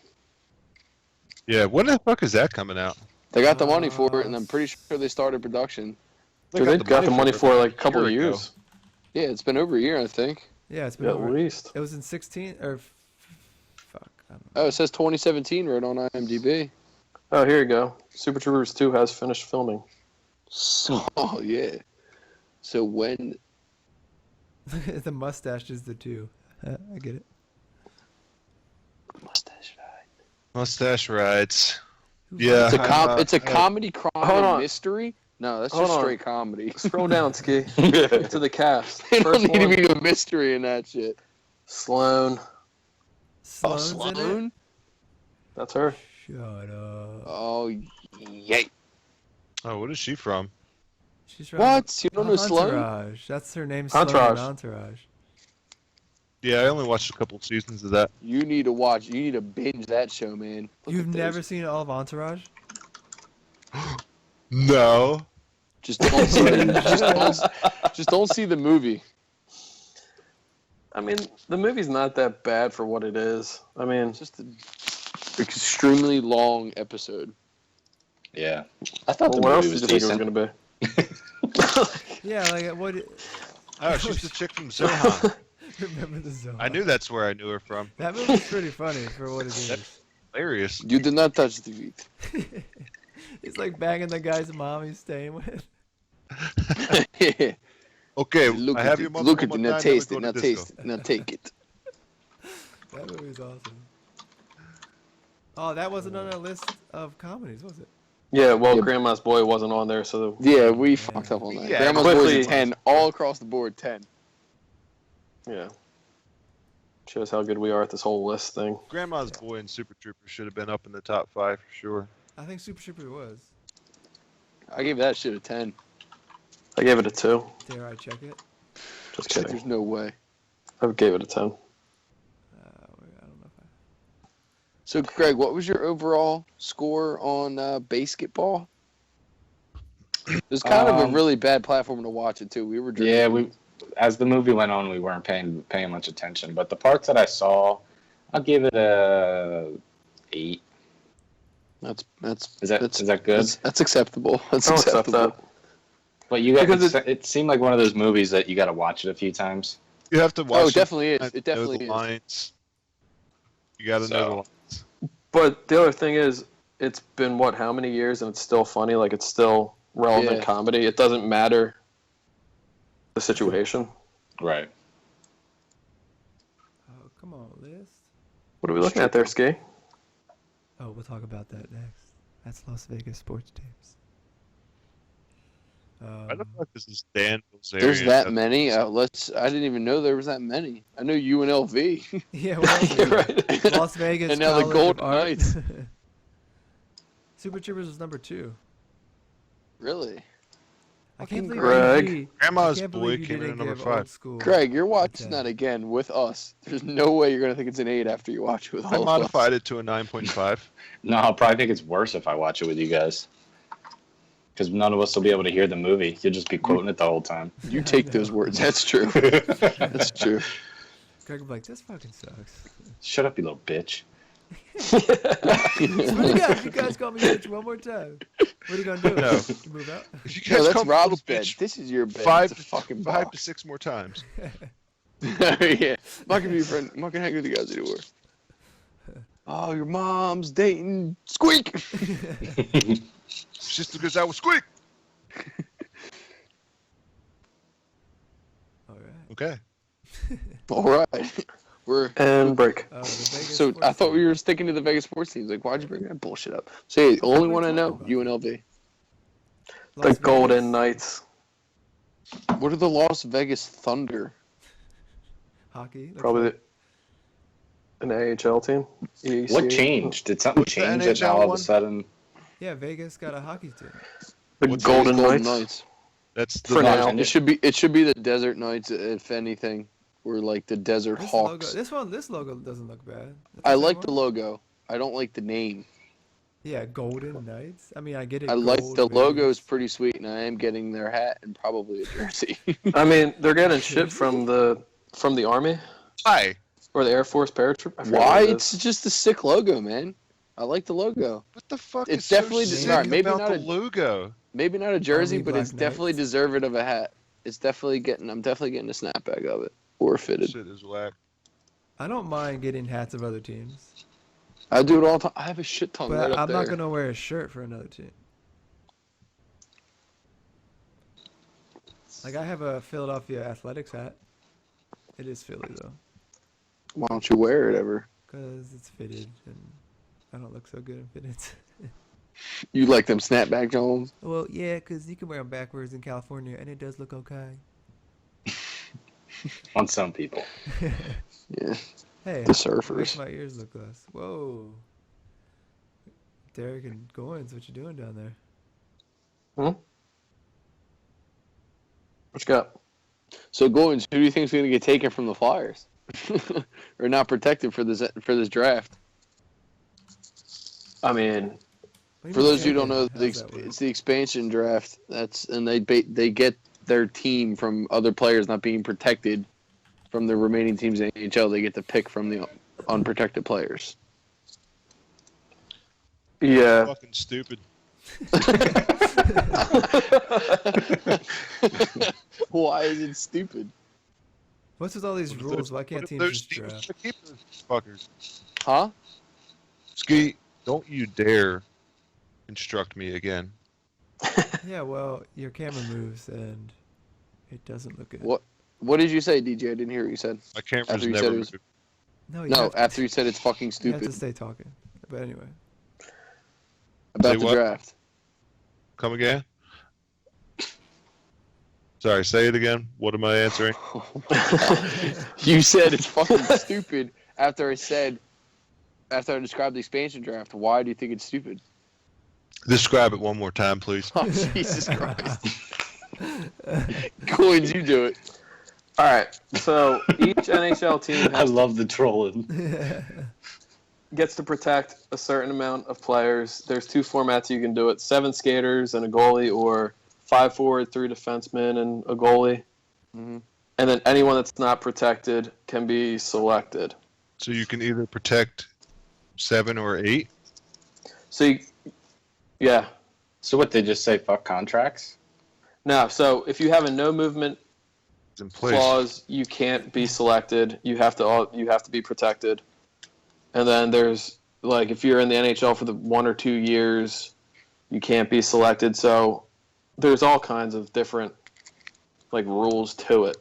Yeah, when the fuck is that coming out? They got the money for it, and I'm pretty sure they started production. Dude, they got the money for like a couple of year ago. years. Yeah, it's been over a year, I think. Yeah, it's been Yeah, at over. least. It was in 16 or fuck. I don't know. Oh, it says 2017 right on IMDb. Oh, here you go. Super Troopers 2 has finished filming. So, oh yeah. So when? The mustache is the two. I get it. Mustache ride. Mustache rides. Who Yeah. It's a I'm, it's a comedy, crime, Hold and on. mystery. No, that's Hold just on. straight comedy. Scroll down, Ski. To the cast. They don't First need to one, be a mystery in that shit. Sloane. Sloane's in it? Sloane? That's her. Shut up. Oh, yay. Oh, what is she from? She's from What? You don't know Sloane? Entourage. That's her name. Sloane in Entourage. Entourage. Yeah, I only watched a couple seasons of that. You need to watch. You need to binge that show, man. Look You've at those. never seen all of Entourage? No. Just don't see the, just don't see the movie. I mean, the movie's not that bad for what it is. I mean, It's just an extremely long episode. Yeah. I thought well, the what else movie did was you think it was decent. going to be? Yeah, like what? Oh, she's the chick from Zohan. Remember the zone? I knew that's where I knew her from. That movie's pretty funny for what it is. Hilarious. You did not touch the meat. He's like banging the guy's mom he's staying with. Okay, Look I at have it. your mother Look one at it. more Now time, taste then it. we Now go to taste disco. it. Now take it. That movie's awesome. Oh, that wasn't on our list of comedies, was it? Yeah, well, Yeah. Grandma's Boy wasn't on there, so Yeah, we fucked up on that. Yeah, Grandma's quickly- Boys a 10, all across the board 10. yeah. Shows how good we are at this whole list thing. Grandma's Boy and Super Troopers should have been up in the top 5 for sure. I think Super Trooper was. I gave that shit a 10. I gave it a 2. Dare I check it? Just kidding. There's no way. I gave it a 10. I don't know if I. So, Greg, what was your overall score on basketball? It was kind of a really bad platform to watch it too. We were drinking. Yeah, as the movie went on, we weren't paying much attention. But the parts that I saw, I'll give it a 8. Is that good? That's acceptable. That's I'll accept acceptable. that. But you got Because it seemed like one of those movies that you got to watch it a few times. You have to watch Oh, it definitely is. know It definitely the is. lines. You got to know the lines. But the other thing is, it's been, what, how many years, and it's still funny? Like, it's still relevant Yeah. comedy. It doesn't matter the situation. Right. Oh, come on, list. What are we looking at there, Ski? Oh, we'll talk about that next. That's Las Vegas sports teams. I don't know if this is Dan Bilzerian. There's that many outlets. I didn't even know there was that many. I know UNLV. Yeah, what else? You're right. Las Vegas. And now the College of Golden Art. Knights. Super Troopers was number 2. Really? I can't believe Greg. you- Grandma's I can't Boy believe you came in at didn't number give 5. Old School. Greg, you're watching 10. that again with us. There's no way you're gonna think it's an 8 after you watch it with I all of modified us. it to a 9.5. No, I'll probably think it's worse if I watch it with you guys. Because none of us will be able to hear the movie. You'll just be quoting it the whole time. You take those words. That's true. That's true. Greg would be like, this fucking sucks. Shut up, you little bitch. What do you got? You guys call me bitch one more time. What are you gonna do? No. You move out? If you guys No, that's call me Rob's little bed. bitch This is your bed. five It's a fucking to box. 6 more times. Yeah. I'm not gonna be your friend. I'm not gonna hang with you guys anymore. Oh, your mom's dating Squeak. It's just because I was squeak. All right. Okay. All right. We're And break. The Vegas so. I sports thought team. we were sticking to the Vegas sports teams. Like, why'd you bring that bullshit up? Say, the only one I know, UNLV. Las The Vegas. Golden Knights. What are the Las Vegas Thunder? Hockey. looks Probably like. an AHL team. EAC. What changed? Did something What's the change that NHL now all of one? a sudden? Yeah, Vegas got a hockey team. The What's Golden Golden Knights. That's For the now. And It should be the Desert Knights, if anything. Or like the Desert This Hawks. logo, this logo doesn't look bad. That's I same like the one? logo. I don't like the name. Yeah, Golden Knights. I mean, I get it. I like gold the logo is Vegas. pretty sweet, and I am getting their hat and probably a jersey. I mean, they're getting shit from the Army Why? or the Air Force paratroop. I forget Why? what it It's is. just a sick logo, man. I like the logo. What the fuck It's is definitely so smart. sick Maybe about not the a- logo? Maybe not a jersey, Army but it's Black definitely Knights. deserving of a hat. It's definitely getting. I'm definitely getting a snapback of it or fitted. Shit is whack. I don't mind getting hats of other teams, I do it all the time. I have a shit ton but right up I'm there. not gonna wear a shirt for another team. Like I have a Philadelphia Athletics hat. It is Philly though, Why don't you wear it ever? because it's fitted and I don't look so good in fitted. You like them snapback Jones? Well, yeah, because you can wear them backwards in California and it does look okay. On some people. Yeah. Hey, The it makes surfers. my ears look less. Whoa. Derek and Goins, what you doing down there? What you got? So Goins, who do you think is going to get taken from the Flyers, or not protected for this draft? I mean, What do For you mean those of you who don't know, second? How does that work? it's the expansion draft. They get their team from other players not being protected from the remaining teams in the NHL. They get to pick from the unprotected players. Yeah. Fucking stupid. Why is it stupid? What's with all these What if rules? those- Why what can't if teams those just teams draft? should keep those fuckers? Huh? Ski, don't you dare instruct me again. Yeah, well, your camera moves and it doesn't look good. What did you say, DJ? I didn't hear what you said. My camera's After you never said it was- moved. No, No, after you said it's fucking you have to stupid stay talking. But anyway, about Say the what? draft. Come again? Sorry, say it again. What am I answering? You said it's fucking stupid after I described the expansion draft. Why do you think it's stupid? Describe it one more time, please. Oh, Jesus Christ. Coins, you do it. All right. So each NHL team I has love the trolling. gets to protect a certain amount of players. There's 2 formats you can do it: 7 skaters and a goalie, or 5 forward, 3 defensemen and a goalie. Mhm. And then anyone that's not protected can be selected. So you can either protect 7 or 8. So, yeah. So what, they just say fuck contracts? No, so if you have a no movement In place. clause, you can't be selected. You have to be protected. And then there's, like, if you're in the NHL for the 1 or 2 years, you can't be selected. So there's all kinds of different, like, rules to it.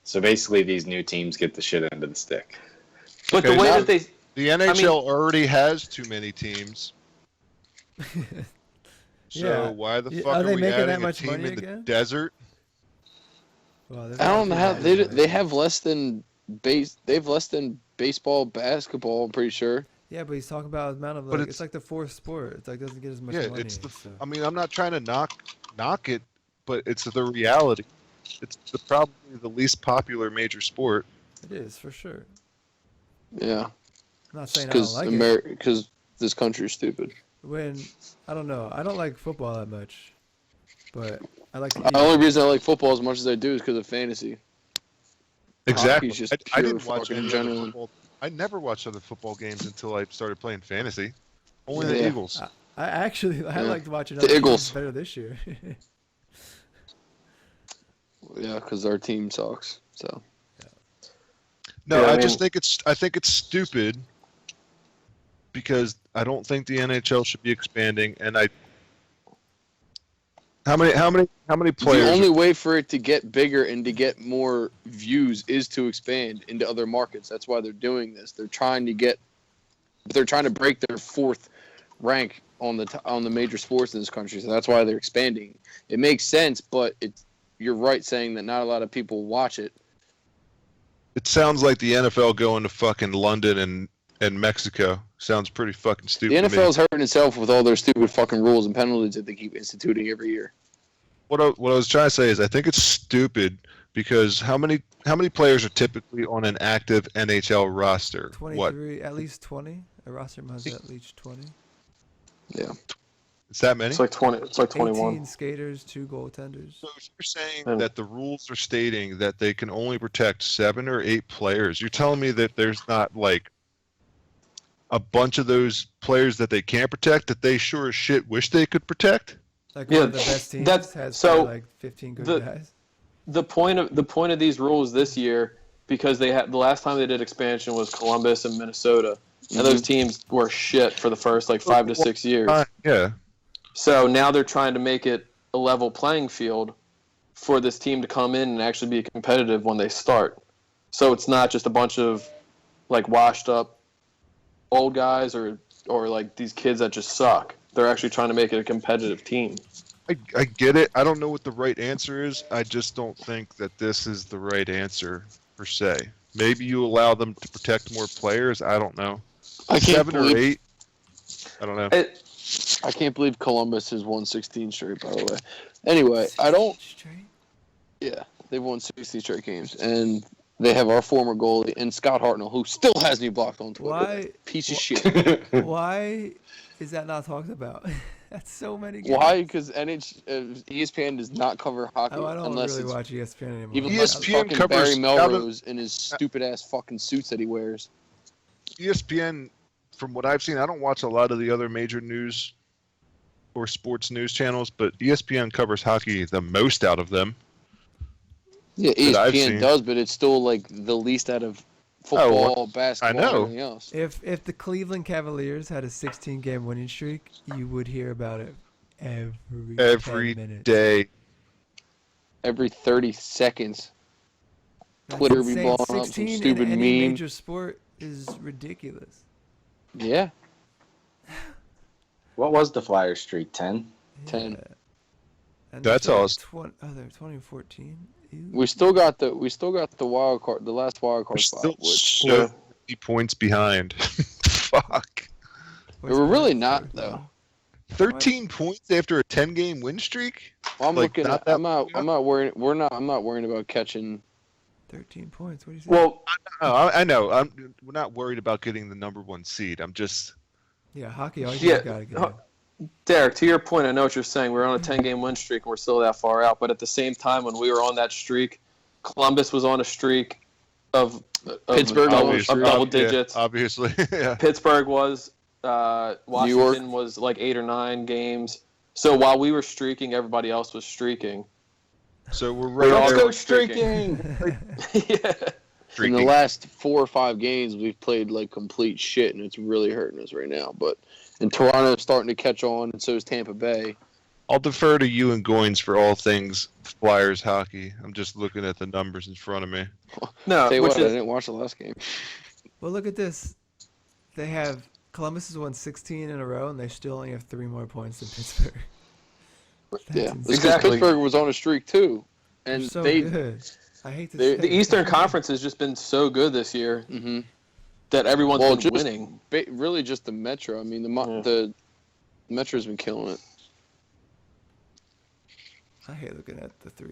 So basically these new teams get the shit end of the stick. But Okay, the way now- that they The NHL already has too many teams. So Yeah. why the Yeah, fuck are are they we making adding that a much team money in the again? desert? Well, there's I don't know a how lot of teams they that- have less than they've less than baseball, basketball. I'm pretty sure. Yeah, but he's talking about the amount of But like it's it's- like the fourth sport. It's like doesn't get as much Yeah, money. it's the. so. I mean, I'm not trying to knock it, but it's the reality. It's probably the least popular major sport. It is for sure. Yeah, I'm not saying I don't because like it. because this country's stupid. When I don't know, I don't like football that much, but I like to eat. The only reason I like football as much as I do is because of fantasy. Exactly. Hockey's just I pure didn't watch fucking any other adrenaline. football. I never watched other football games until I started playing fantasy. Only Yeah. the Eagles. I Yeah. liked watching The other teams Eagles. better this year. Yeah, because our team sucks. So No, Yeah, I I just mean- think it's stupid because I don't think the NHL should be expanding. And how many players? the only way for it to get bigger and to get more views is to expand into other markets. That's why they're doing this. They're trying to break their 4th rank on the major sports in this country. So that's why they're expanding. It makes sense, but you're right saying that not a lot of people watch it. It sounds like the NFL going to fucking London and Mexico. Sounds pretty fucking The stupid. to me. NFL is hurting itself with all their stupid fucking rules and penalties that they keep instituting every year. What I was trying to say is I think it's stupid because how many players are typically on an active NHL roster? 23, at least 20. A roster must have at least 20. Yeah. It's that many? it's like 20. It's like 21. 18 skaters, 2 goaltenders. So if you're saying And- that the rules are stating that they can only protect 7 or 8 players, you're telling me that there's not like a bunch of those players that they can't protect that they sure as shit wish they could protect? Like Yeah, one of the best teams that's- has so like 15 good the- guys. The point of these rules this year, because they had the last time they did expansion was Columbus and Minnesota, and those teams were shit for the first like 5 to 6 years. Yeah. So now they're trying to make it a level playing field for this team to come in and actually be competitive when they start. So it's not just a bunch of like washed up old guys or like these kids that just suck. They're actually trying to make it a competitive team. I get it. I don't know what the right answer is. I just don't think that this is the right answer per se. Maybe you allow them to protect more players. I don't know. I can't 7 or believe 8. I don't know. I can't believe Columbus has won 16 straight. By the way, anyway, I don't. Straight? Yeah, they've won 60 straight games, and They have our former goalie and Scott Hartnell, who still has me blocked on Twitter. Why? Piece of shit. Why is that not talked about? That's so many games. Why? Because ESPN does not cover hockey Oh, I don't unless really it's watch ESPN anymore. even ESPN like fucking covers Barry Melrose in his stupid ass fucking suits that he wears. ESPN, from what I've seen, I don't watch a lot of the other major news or sports news channels, but ESPN covers hockey the most out of them. Yeah, that I've ESPN seen. does, but it's still like the least out of football, basketball, I know. and everything else. If the Cleveland Cavaliers had a 16-game winning streak, you would hear about it every 10 minutes. Day. Every 30 seconds. That's Twitter be insane. blowing up some 16 stupid in any meme. major sport is ridiculous. Yeah, What was the Flyers streak? 10? 10. Yeah. And That's they're awesome. they're 2014. Ew. We still got the wild card, the last wild card We're spot. still Which so many points behind. Fuck. What's we're really the- not though. 13 points after a 10-game win streak? Well, I'm Like, looking. not At, that I'm not. long I'm not worried. I'm not worrying about catching. 13 points. What do you say? Well, Oh, I know. We're not worried about getting the number 1 seed. I'm just. yeah, hockey. All you Yeah, gotta get. huh. Derek, to your point, I know what you're saying. We're on a 10-game win streak, and we're still that far out. But at the same time, when we were on that streak, Columbus was on a streak of Pittsburgh double, on a of streak. double Yeah, digits. obviously. Yeah. Pittsburgh was. Washington was like 8 or 9 games. So while we were streaking, everybody else was streaking. So we're right Let's there. go streaking! Yeah. In the last 4 or 5 games, we've played like complete shit, and it's really hurting us right now. And Toronto's starting to catch on, and so is Tampa Bay. I'll defer to you and Goins for all things Flyers hockey. I'm just looking at the numbers in front of me. No, Tell you which what, I is, didn't watch the last game. Well, look at this. They have Columbus has won 16 in a row, and they still only have 3 more points than Pittsburgh. That's Yeah, insane. because Exactly. Pittsburgh was on a streak too, They're and so they. good. I hate to they- say the it. Eastern Conference has just been so good this year Mm-hmm. that everyone's Well, been just- winning. Really, just the Metro. I mean, Yeah. the Metro's been killing it. I hate looking at the 3.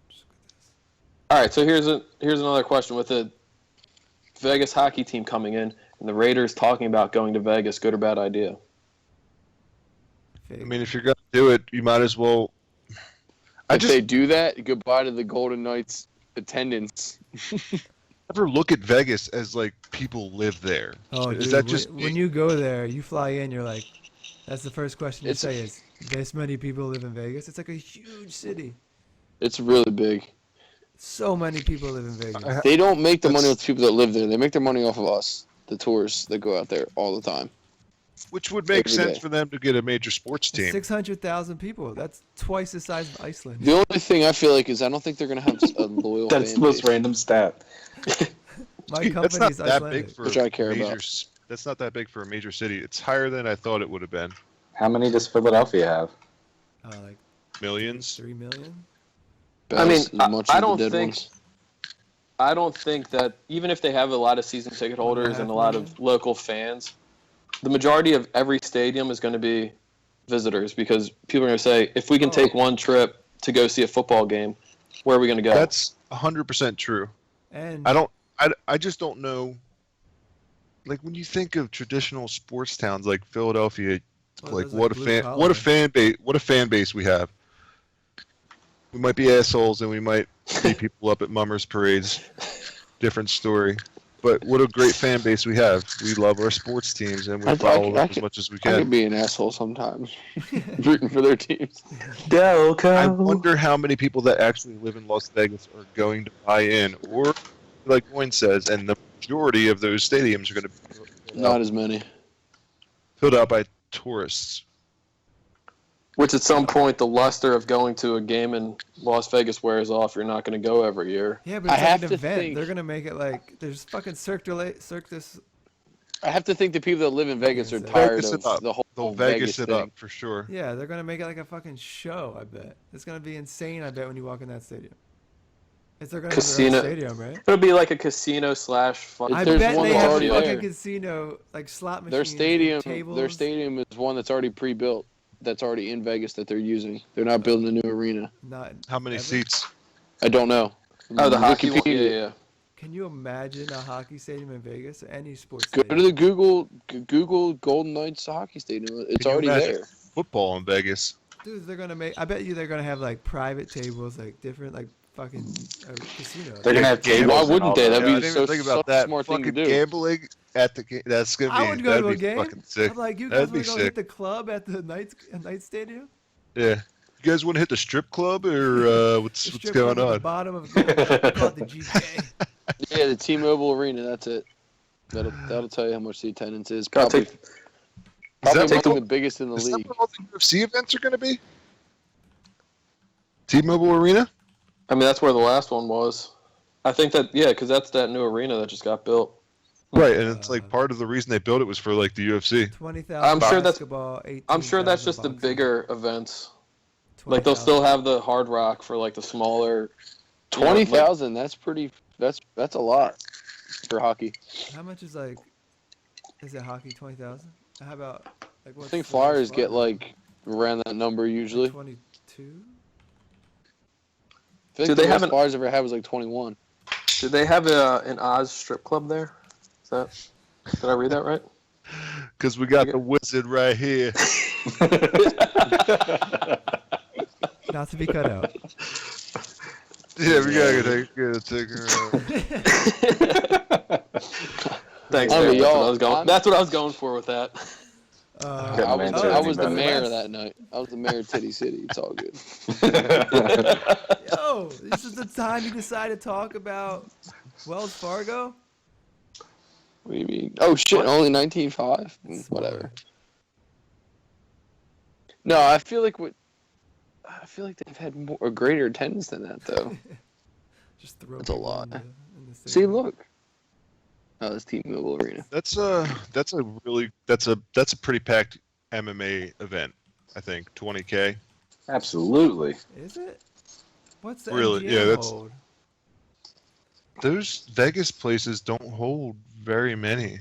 Just look at this. All right, so here's another question. With the Vegas hockey team coming in and the Raiders talking about going to Vegas, good or bad idea? Fake. I mean, if you're going to do it, you might as well. If they do that, goodbye to the Golden Knights attendance. Never look at Vegas as like people live there. Oh, Is dude, that just when you go there, you fly in, you're like, that's the first question you It's- say is, this many people live in Vegas? It's like a huge city. It's really big. So many people live in Vegas. They don't make the money with people that live there. They make their money off of us, the tourists that go out there all the time. which would make Every sense day. for them to get a major sports team. 600,000 people. That's twice the size of Iceland. The only thing I feel like is I don't think they're going to have a loyal That's fan the most base. random stat. My That's not company's that Icelandic. big for Which I care major, about. That's not that big for a major city. It's higher than I thought it would have been. How many does Philadelphia have? Like Millions. 3 million? I mean, As much I as the don't dead think. ones. I don't think that even if they have a lot of season ticket holders and a lot of local fans, the majority of every stadium is going to be visitors because people are going to say, if we can take one trip to go see a football game, where are we going to go? That's 100% true. And I just don't know. Like when you think of traditional sports towns like Philadelphia, Well, like those, what blue a collar. fan base we have. We might be assholes and we might beat people up at mummers parades. Different story. But what a great fan base we have. We love our sports teams and we follow them as much as we I can. could be an asshole sometimes, rooting for their teams. I wonder how many people that actually live in Las Vegas are going to buy in, or like Wayne says, and the majority of those stadiums are going to be Not as many. filled out by tourists. Which at some point the luster of going to a game in Las Vegas wears off. You're not going to go every year. yeah, but I it's like have an to event. think- They're gonna make it like there's fucking Cirque du I have to think the people that live in Vegas are Vegas tired it of up. the whole They'll Vegas it thing. up for sure. Yeah, they're gonna make it like a fucking show. I bet it's gonna be insane. I bet when you walk in that stadium, they're gonna Casino- have their own stadium, right? It'll be like a casino slash fun. I There's bet one they that's have a already fucking there. casino, like slot machines. Their stadium, tables. their stadium is one that's already pre-built. That's already in Vegas that they're using. They're not building a new arena. Not How many ever? seats? I don't know. Oh, the hockey one? Wikipedia. Yeah. Can you imagine a hockey stadium in Vegas or any sports Go stadium? to the Google Golden Knights hockey stadium. It's Can you already imagine there. Football in Vegas. Dude, they're gonna make. I bet you they're gonna have like private tables, like different, like fucking casinos. They're gonna have Yeah, tables. why and wouldn't all they? that. That'd Yeah, I be didn't so even think about such a that. smart thing to Fucking do. gambling at the game. That's gonna be. I would go that'd to a be game. fucking sick. I'm like, you guys That'd wanna be go sick. hit the club at the Knights Stadium? Yeah. You guys want to hit the strip club or what's The what's strip going club at the on? bottom of the they call it the GK. Yeah, the T-Mobile Arena. That's it. That'll tell you how much the attendance is. Gotta Probably, take- probably that one of what- the biggest in the Is that league. what all the UFC events are going to be? T-Mobile Arena? I mean, that's where the last one was. I think that, yeah, because that's that new arena that just got built. Right, and it's like part of the reason they built it was for like the UFC. 20,000 I'm sure that's- basketball, 18,000 I'm sure that's just the boxing, bigger events. Like, they'll 20,000. still have the Hard Rock for, like, the smaller... you know, 20,000. That's pretty. That's a lot for hockey. How much is like? Is it hockey 20,000? How about like? I What's think the Flyers most get Flyers? like around that number usually. 22. I think Do the they have most an- Flyers ever had was like 21. Did they have an Oz strip club there? Is that... Did I read that right? Because we got the wizard right here. Not to be cut out. Yeah, we gotta take her out. Thanks, I mean, man. y'all- That's what I was going for with that. Couldn't I mention was any the better. mayor that night. I was the mayor of Titty City. It's all good. Yo, this is the time you decide to talk about Wells Fargo. What do you mean? Oh shit! Only 19.5. Whatever. No, I feel like they've had a greater attendance than that though. Just throw. That's a people lot. in the See, stadium. look. Oh, it's T-Mobile Arena. That's a pretty packed MMA event. I think 20K. Absolutely. Is it? What's the Really? MGM Yeah, that's- hold? Those Vegas places don't hold very many.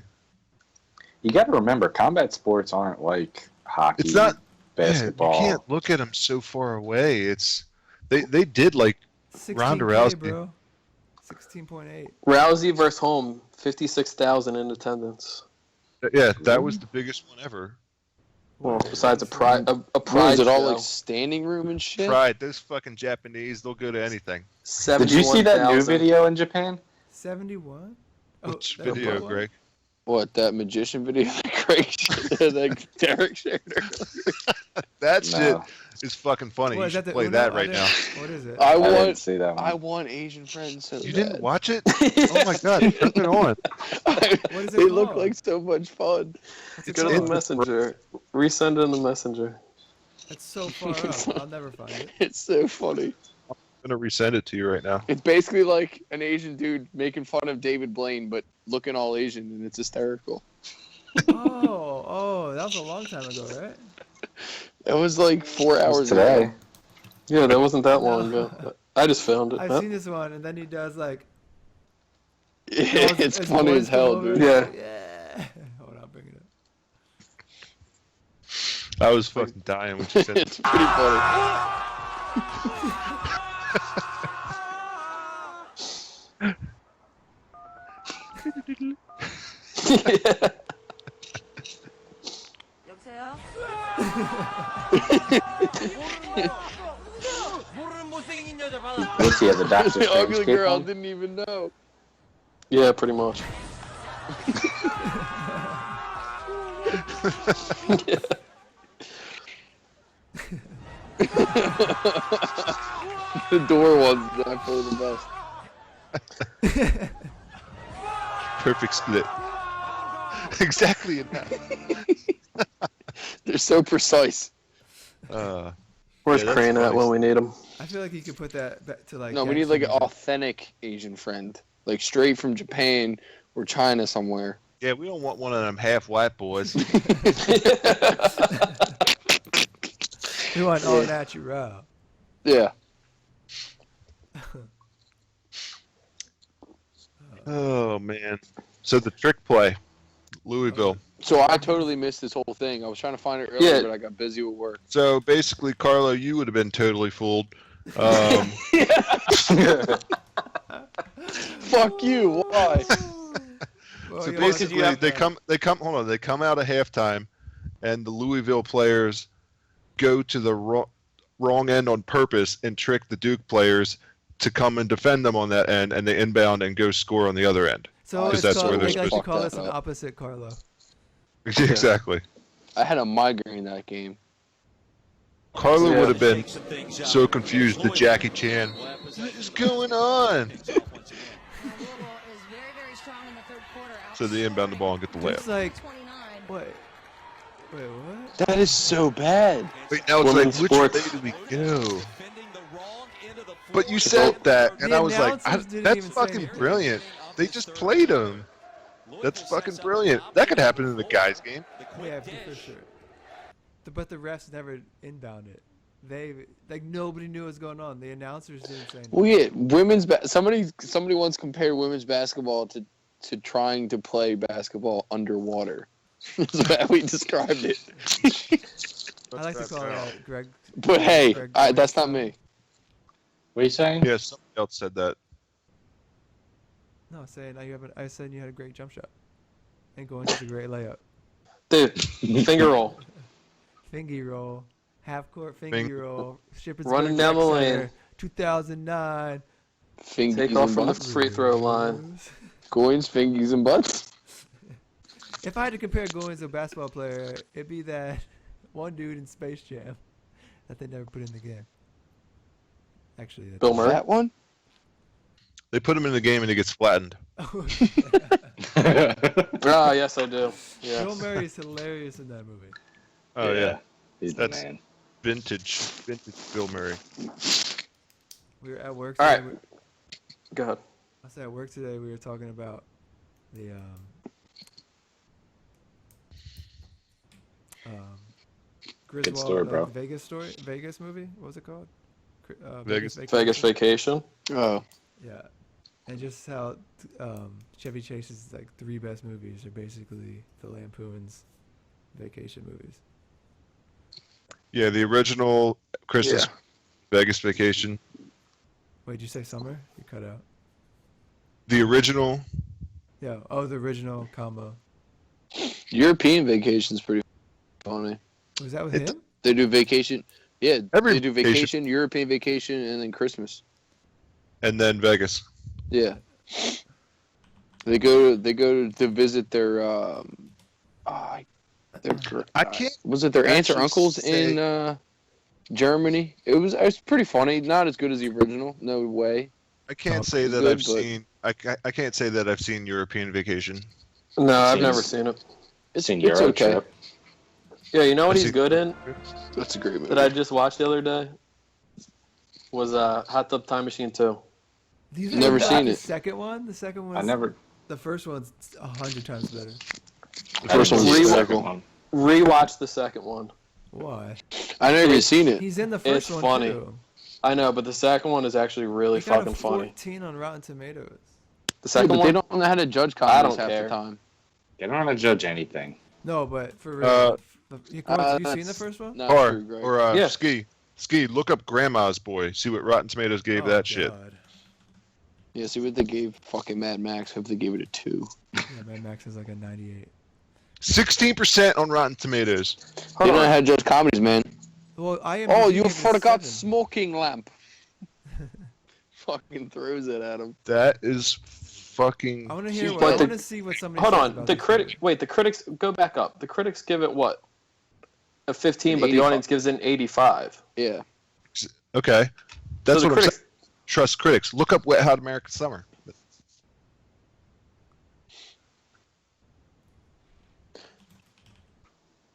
You got to remember, combat sports aren't like hockey, It's not basketball. Yeah, you can't look at them so far away. It's they did like 16K, Ronda Rousey. bro. 16.8. Rousey versus Home, 56,000 in attendance. Yeah, that was the biggest one ever. Well, besides a pride What pride is it all show. like standing room and shit? Pride, those fucking Japanese, they'll go to anything. Did you see that new 71,000. video in Japan? 71. Which that's video, the one? Greg? What, that magician video that Craig that Derek shared earlier? That shit No. is fucking funny. What, You is should the play Uno? that I right didn't- now. What is it? I didn't want see that one. I want Asian friends so You bad. didn't watch it? Oh my god, turn it on. What is it They look called? like so much fun. What's it Go to the called? messenger. Resend in the messenger. It's so far up. I'll never find it. It's so funny. I'm gonna resend it to you right now. It's basically like an Asian dude making fun of David Blaine, but looking all Asian, and it's hysterical. Oh, that was a long time ago, right? It was like 4 It was hours today. ago. Yeah, that wasn't that long ago. I just found it. I've Huh? seen this one, and then he does like. It's his funny voice as hell, go over, dude. Yeah. Yeah. Hold on, bring it up. I was fucking dying when you said it. It's pretty funny. 여보세요? 모르는 못생긴 여자 받아. What's he have the Doctor The Strange ugly cape girl on? didn't even know. Yeah, pretty much. The door one's definitely the best. Perfect split. Exactly in that. They're so precise. Where's Yeah, that's Crane at funny. when we need him? I feel like you could put that back to like. No, we need like an Jackson. authentic Asian friend, like straight from Japan or China somewhere. Yeah, we don't want one of them half white boys. We want all natural. Yeah. Oh man. So the trick play, Louisville. So I totally missed this whole thing. I was trying to find it earlier, Yeah. but I got busy with work. So basically, Carlo, you would have been totally fooled. Fuck you. Why? Well, So you basically, have they to- come out of halftime, and the Louisville players go to the wrong end on purpose and trick the Duke players to come and defend them on that end, and they inbound and go score on the other end. So 'Cause it's that's called, where they're they like to supposed to- call this Fuck an that up. opposite Carlo. Exactly. I had a migraine that game. Carlo Yeah. would have been so confused. The Jackie Chan. What is going on? So they inbound the ball and get the It's layup. like, wait, what? That is so bad. Wait, now it's Women's like, which sports. way do we go? But you said that, and The I was like, announcers didn't that's even say fucking anything. brilliant. They just played him. That's fucking brilliant. That could happen in the guys' game. Yeah, for sure. But the refs never inbound it. They like nobody knew what was going on. The announcers didn't say anything. Well, yeah, somebody once compared women's basketball to trying to play basketball underwater. That's how we described it. I like to call that Greg. But hey, Greg that's not Gordon. me. What are you saying? Yeah, somebody else said that. No, saying I said you had a great jump shot, and going to a great layup. Dude, finger roll. Fingy roll, half court fingy Fing- roll, Shippers Running Rec down the Center, lane. 2009. Fingies Take off and from the butts. free throw line. Goins, fingies, and butts. If I had to compare Goins to a basketball player, it'd be that one dude in Space Jam that they never put in the game. Actually, that's Bill Murray. That one? They put him in the game and he gets flattened. Ah, yes, I do. Yeah. Bill Murray is hilarious in that movie. Oh yeah, He's the That's- man. vintage Bill Murray. We were at work All today. right. Go ahead. I was at work today. We were talking about the Griswold, story, bro. Vegas movie. What was it called? Vegas. Vegas Vacation. Oh. Yeah, and just how Chevy Chase's like 3 best movies are basically the Lampoon's vacation movies. Yeah, the original Christmas Vegas Vacation. Wait, did you say Summer? You cut out. The original. Yeah. Oh, the original combo. European vacation's pretty funny. Was that with It- him? They do vacation. Yeah, Every they do vacation. vacation, European vacation, and then Christmas. And then Vegas. Yeah. They go to visit their I can't was it their aunts or actually uncles say- in Germany? It was pretty funny. Not as good as the original. No way. I can't Oh, say it's that good, I've but- seen. I can't say that I've seen European Vacation. No, I've Seems- never seen it. Seen It's Euro okay. Trip. Yeah, you know what I he's see- good in That's a great movie. that I just watched the other day? Was Hot Tub Time Machine 2. These Never are seen the it. Second one. The second one. I never. The first one's 100 times better. The first one's Re- terrible. Rewatch the second one. Why? I never even seen it. He's in the first It's one funny. too. I know, but the second one is actually really He got fucking a funny. 14 on Rotten Tomatoes. The Yeah, second but one, they don't know how to judge I comedies don't half care. the time. They don't want to judge anything. No, but for real. Have you seen the That's first one? not Or true, Greg. Yeah. Ski. Look up Grandma's Boy. See what Rotten Tomatoes gave Oh, that shit. God. Yeah, see what they gave fucking Mad Max. Hope they gave it a 2. Yeah, Mad Max is like a 98. 16% on Rotten Tomatoes. They Hold don't know on. how to judge comedies, man. Well, I am. Oh, you forgot smoking lamp. Fucking throws it at him. That is fucking. I want to hear. But I the- want to see what somebody. Hold says on. about The this critic. movie. Wait, the critics. Go back up. The critics give it what? A 15, An but the 85. audience gives it an 85. Yeah. Okay. That's So the what I'm critics. saying. Trust critics. Look up Wet Hot American Summer.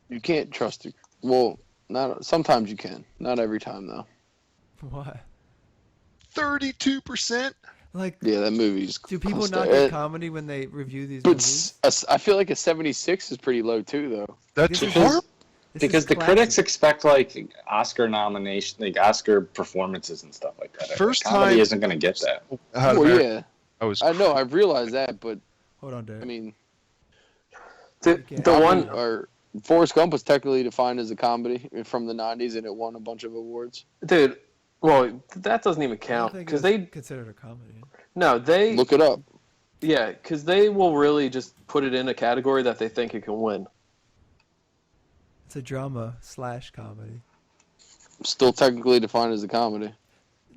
You can't trust it. Well, not sometimes you can. Not every time though. Why? 32%. Like, Yeah, that movie's. do people close not to- get comedy when they review these But movies? I feel like a 76 is pretty low too, though. That's This is- horrible. This Because is the classic. critics expect like Oscar nomination, like Oscar performances and stuff like that. First Comedy time- isn't going to get that. Hot Well, American- yeah, I was. I know. I realize that, but Hold on, Derek. I mean, The can't- one. or Forrest Gump was technically defined as a comedy from the 90s, and it won a bunch of awards. Dude, well, that doesn't even I don't count think because it's they. considered a comedy. No, they Look it up. Yeah, because they will really just put it in a category that they think it can win. It's a drama / comedy. Still technically defined as a comedy.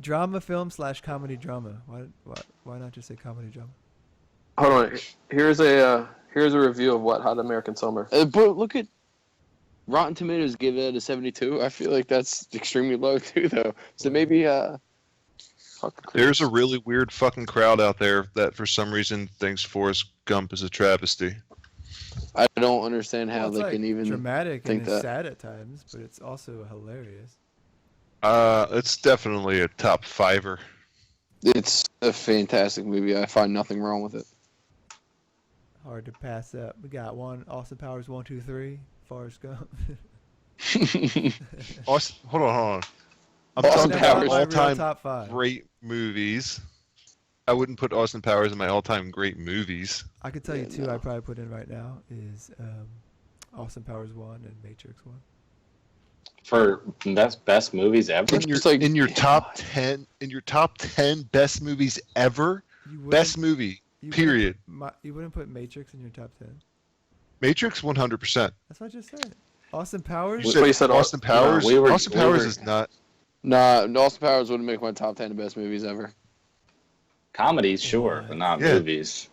Drama film / comedy drama. Why not just say comedy drama? Hold on. Here's a review of Wet Hot American Summer. But look at Rotten Tomatoes give it a 72. I feel like that's extremely low too, though. So maybe fuck the critics. There's a really weird fucking crowd out there that for some reason thinks Forrest Gump is a travesty. I don't understand how Well, it's they like can even dramatic think and it's that. sad at times, but it's also hilarious. It's definitely a top fiver. It's a fantastic movie. I find nothing wrong with it. Hard to pass up. We got one Austin Powers 1, 2, 3. Forrest Gump. Hold on. I'm Austin talking That's about not Powers. my real all-time top 5. great movies. I wouldn't put Austin Powers in my all-time great movies. I could tell you Yeah, two no. I'd probably put in right now is Austin Powers 1 and Matrix 1. For best movies ever. In your, just like- in your top 10 best movies ever, You wouldn't- best movie, you wouldn't period. put you wouldn't put Matrix in your top 10. Matrix 100%. That's what I just said. Austin Powers? You But you said said Austin Powers. we were- Austin we Powers were- is not. Nah, Austin Powers wouldn't make my top 10 of best movies ever. Comedies, sure, but not Yeah. movies.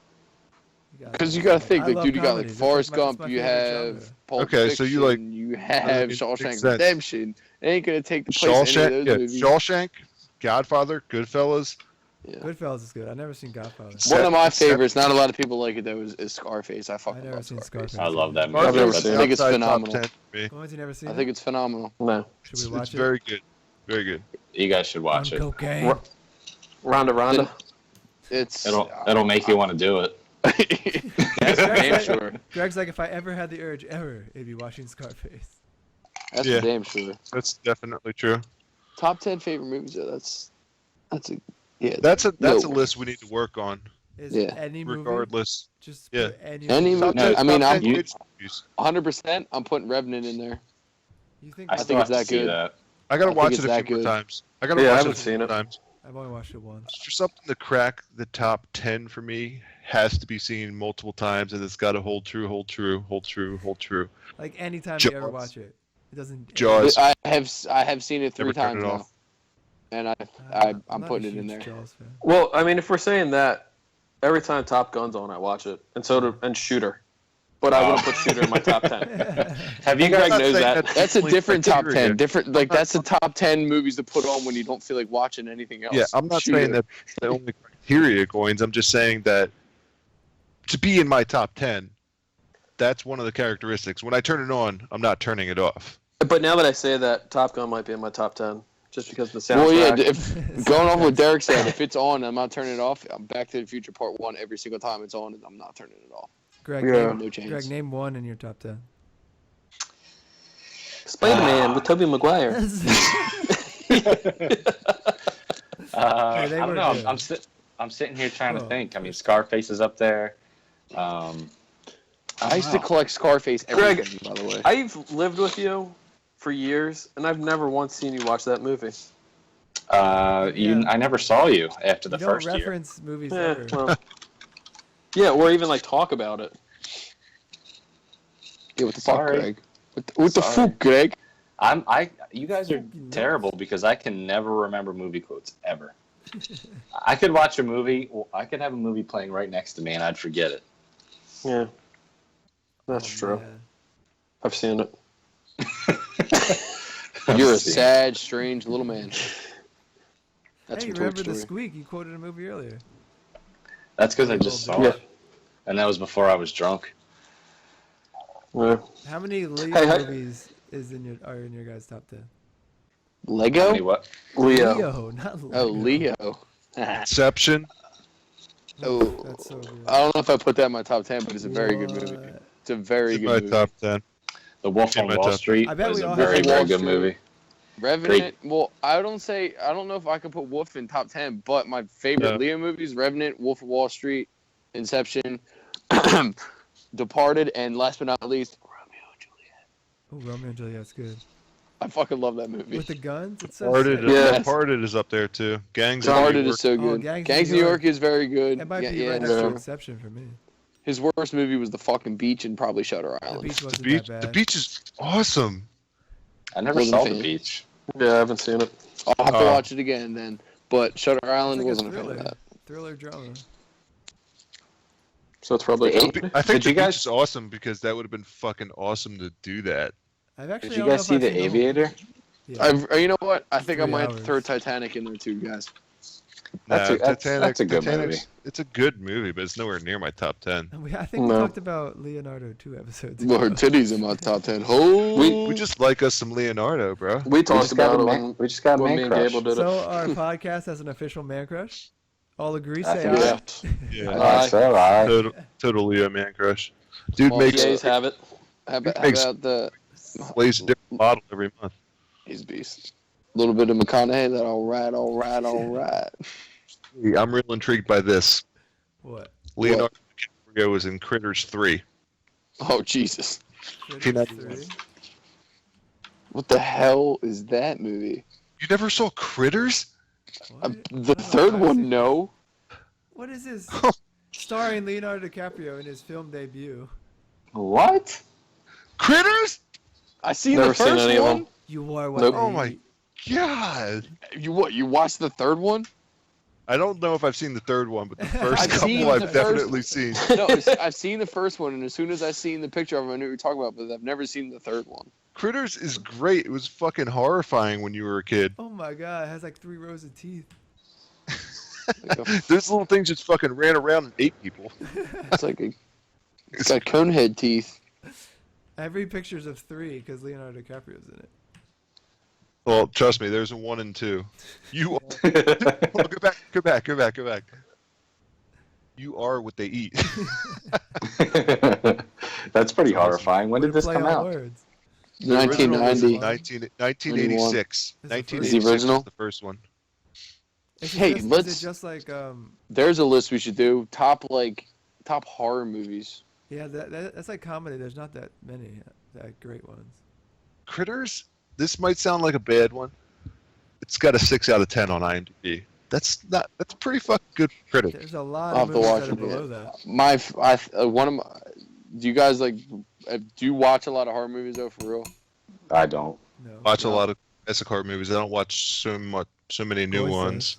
Because you got to think, I like, love dude, you got like comedies. Forrest That's my Gump, you favorite have genre. Pulp Okay, Fiction, so you like- you have makes Shawshank sense. Redemption. It ain't gonna take the place of any Shawshank, of those movies. Shawshank, Godfather, Goodfellas. Goodfellas is good. I've never seen Godfather. One of my Except- favorites. Not a lot of people like it though. Is Scarface. I fucking I've never love seen Scarface. Scarface. I love that movie. I've never That's- seen it. I think it's outside top phenomenal. 10 for me. Ones you never seen? I think it's phenomenal. No. Should we It's watch it? very good. Very good. You guys should watch On it. cocaine. Ronda. It's It'll make you want to do it. That's for damn sure. Greg's like, if I ever had the urge, it'd be watching Scarface. That's Yeah. for damn sure. That's definitely true. Top 10 favorite movies though. That's a yeah. That's a No. list we need to work on. Is Yeah. any movie? Regardless. Just Yeah. put any Any movie. movie- No, I mean, top I'm 10 kids movies. 100%. I'm putting Revenant in there. You think? I think still it's have to that see good. that. I gotta I think watch it's it a that few more good. times. I gotta Yeah, I watch haven't it a few seen more it. times. I've only watched it once. For something to crack the top 10 for me, has to be seen multiple times, and it's got to hold true. Like anytime you ever Jaws. watch it, it doesn't. Jaws. I have seen it 3 Never turn times it now, off. and I'm I'm not putting a it in huge there. Jaws fan. Well, I mean, if we're saying that, every time Top Gun's on, I watch it, and Shooter. But I wouldn't put Shooter in my top 10. Have you And Greg guys? knows that. That's a Like different top criteria. 10. Different like that's the top 10 movies to put on when you don't feel like watching anything else. Yeah, I'm not Shooter. saying that the only criteria, Goins. I'm just saying that to be in my top 10, that's one of the characteristics. When I turn it on, I'm not turning it off. But now that I say that, Top Gun might be in my top 10, just because of the soundtrack. Well, yeah. If going off what Derek said, if it's on, I'm not turning it off. I'm Back to the Future Part 1 every single time it's on, and I'm not turning it off. Greg, Yeah. name, No chance. Greg, name one in your top 10. Spider-Man with Tobey Maguire. Hey, I they don't were know. good. I'm sitting here trying to Oh. think. I mean, Scarface is up there. I used to collect Scarface Greg, everything, by the way. I've lived with you for years, and I've never once seen you watch that movie. I never saw you after the You don't first year. reference movies Yeah, ever. well, yeah, or even like talk about it. Yeah, what the Sorry. fuck, Greg? What the Sorry. fuck, Greg? You guys are Fucking nuts. terrible because I can never remember movie quotes ever. I could watch a movie. I could have a movie playing right next to me, and I'd forget it. Yeah, that's Oh, true. man. I've seen it. You're a Let's see. sad, strange little man. That's Hey, from Toy remember the Story. squeak? You quoted a movie earlier. That's because I just saw Yeah. it, and that was before I was drunk. Yeah. How many Leo Hey, movies are in your guys' top 10? How Lego? many what? Leo. Not Lego. Oh, Leo. Inception. Oh, That's so good. I don't know if I put that in my top 10, but it's a very good movie. What? It's a very In good my movie. top 10. The Wolf In on my Wall top- Street I bet was we a all very, have very Wall good Street. movie. Revenant. Well, I don't know if I can put Wolf in top 10, but my favorite Yeah. Leo movies: Revenant, Wolf of Wall Street, Inception, Departed, and last but not least, Romeo and Juliet. Oh, Romeo and Juliet's good. I fucking love that movie. With the guns, it's so Departed, sick. Yeah. Departed is up there too. Gangs of New Departed York. is so Oh, good. Gangs of Gangs New New York. York is very good. It might yeah, be yeah, right next to no. Inception for me. His worst movie was The fucking Beach and probably Shutter The Island. beach The wasn't beach, that the bad. beach is awesome. I never Wasn't saw a the fan. beach. Yeah, I haven't seen it. I'll have to Oh. watch it again then. But Shutter Island It's like wasn't a a fan thriller. of that. Thriller drama. So it's probably. The a eight- comedy? I think Did you the beach guys- is awesome because that would have been fucking awesome to do that. I've actually. Did you I don't know guys if see I've The seen whole- Aviator? Yeah. You know what? I think I 3 might have to throw hours. Titanic in there too, guys. That's Nah, a- that's- Titanic, that's a good Titanic's, movie. It's a good movie, but it's nowhere near my top 10. I think we No. talked about Leonardo 2 episodes Well, her ago. titties in my top 10. Oh, We just like us some Leonardo, bro. We We talked just got about a it man, when, we just got a when man me and crush. Gable did So it. our podcast has an official man crush. All agree, I say think aye. so. Yeah. Yeah, I think so. I total Leo man crush. Dude Well, makes PAs have it. how about, makes- the? plays a different bottle every month. He's a beast. A little bit of McConaughey. That all right. Hey, I'm real intrigued by this. What? Leonardo DiCaprio was in Critters 3. Oh Jesus! Critters 1991. 3? What the hell is that movie? You never saw Critters? What? The I don't know third if I've one, seen- no. What is this? Starring Leonardo DiCaprio in his film debut. what? Critters? I seen Never the seen first any of one. them. You are what Nope. they Oh my eat. God. You what? You watched the third one? I don't know if I've seen the third one, but the first I've couple seen the I've first- definitely seen. No, I've seen the first one, and as soon as I seen the picture of him, I knew what you were talking about. But I've never seen the third one. Critters is great. It was fucking horrifying when you were a kid. Oh my god, it has like 3 rows of teeth. Like a, Those little things just fucking ran around and ate people. it's like a, it's got conehead teeth. Every picture's of 3 because Leonardo DiCaprio's in it. Well, trust me, there's a 1 and 2. You oh, go back. You are what they eat. That's pretty horrifying. When Way did to this play come on out? words. The original was 1990. 1986. Is the first- 1986 Is the original? was the first one. Is it Hey, just, let's- Is it just like There's a list we should do. Top horror movies. yeah, that's like comedy. There's not that many that great ones. Critters? This might sound like a bad one. It's got a 6 out of 10 on IMDb. That's pretty fucking good for Critters. There's a lot I'll of have to movies watch that are it, below yeah. that. One of my. Do you guys like? Do you watch a lot of horror movies though? For real? I don't. No. Watch a lot of classic horror movies. I don't watch so many new Voices. ones.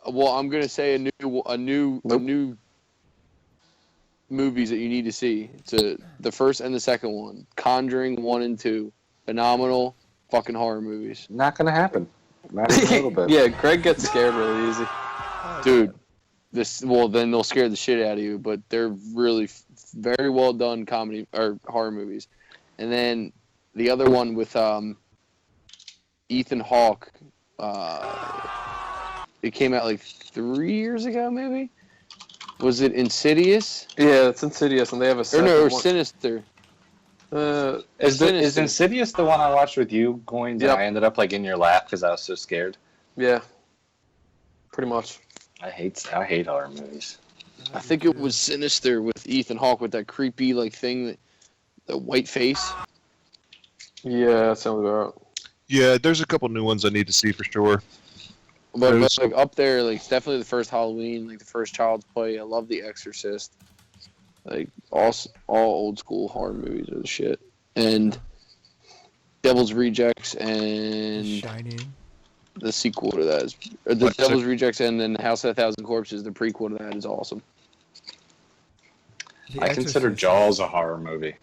Well, I'm gonna say a new movies that you need to see. The first and the second one, Conjuring 1 and 2, phenomenal fucking horror movies, Not gonna happen. Not even a little bit. Yeah, Greg gets scared really easy. Oh, dude. Then they'll scare the shit out of you, but they're really very well done comedy or horror movies. And then the other one with Ethan Hawke, it came out like 3 years ago, maybe. Was it Insidious? Yeah, it's Insidious, and they have a Or second no, or one. Sinister. Is Sinister. Insidious the one I watched with you, Goins, Yep. and I ended up like in your lap because I was so scared? Yeah, pretty much. I hate horror movies. I think it was Sinister with Ethan Hawke with that creepy like thing, the white face. Yeah, that sounds about right. Yeah, there's a couple new ones I need to see for sure. But Those- like up there, like it's definitely the first Halloween, like the first Child's Play. I love The Exorcist. Like all old school horror movies are the shit. And Devil's Rejects and Shining. the sequel to that is or the What, Devil's Rejects and then House of a Thousand Corpses. The prequel to that is awesome. The I consider Exorcist. Jaws a horror movie.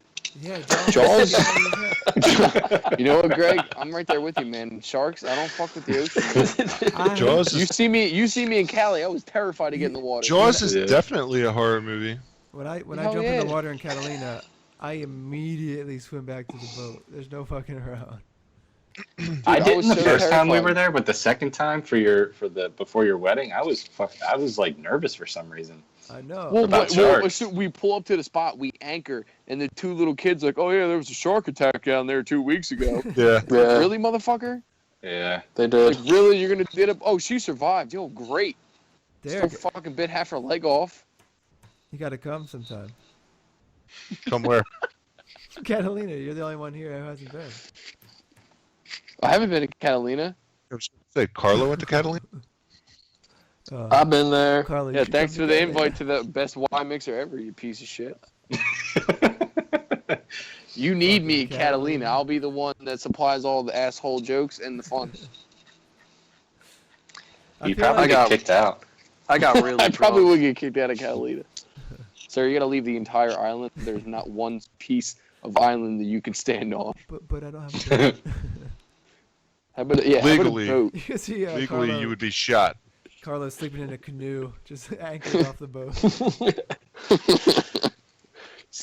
Yeah, Jaws? Yeah. You know what, Greg? I'm right there with you, man. Sharks, I don't fuck with the ocean. I- Jaws You is, see me in Cali. I was terrified to get in the water. Jaws is Yeah. definitely a horror movie. When I Hell jump in yeah. the water in Catalina, I immediately swim back to the boat. There's no fucking around. I I didn't was the so first time we terrified. were there, but the second time before your wedding, I was like nervous for some reason. I know. Well, About as sharks. soon we pull up to the spot, we anchor, and the 2 little kids like, "Oh yeah, there was a shark attack down there 2 weeks ago." Yeah. Yeah, Really, motherfucker? Yeah. they did. Like, really? You're gonna get up? Oh, she survived. Yo, great. Still Derek, fucking bit half her leg off. you gotta come sometime. Come where? Catalina, you're the only one here who hasn't been. I haven't been to Catalina. I was gonna say Carlo went to Catalina. I've been there. Carla, you Yeah, should thanks come for the together. invite to the best wine mixer ever, you piece of shit. You need me, Fucking Catalina. Catalina. I'll be the one that supplies all the asshole jokes and the fun. I You feel probably like get kicked out. I got really I probably drunk. would get kicked out of Catalina. Sir, you gotta leave the entire island. There's not one piece of island that you can stand on. but I don't have a boat. How about Legally. a boat? You can see Legally, Carlo, you would be shot. Carlo sleeping in a canoe, just anchored off the boat.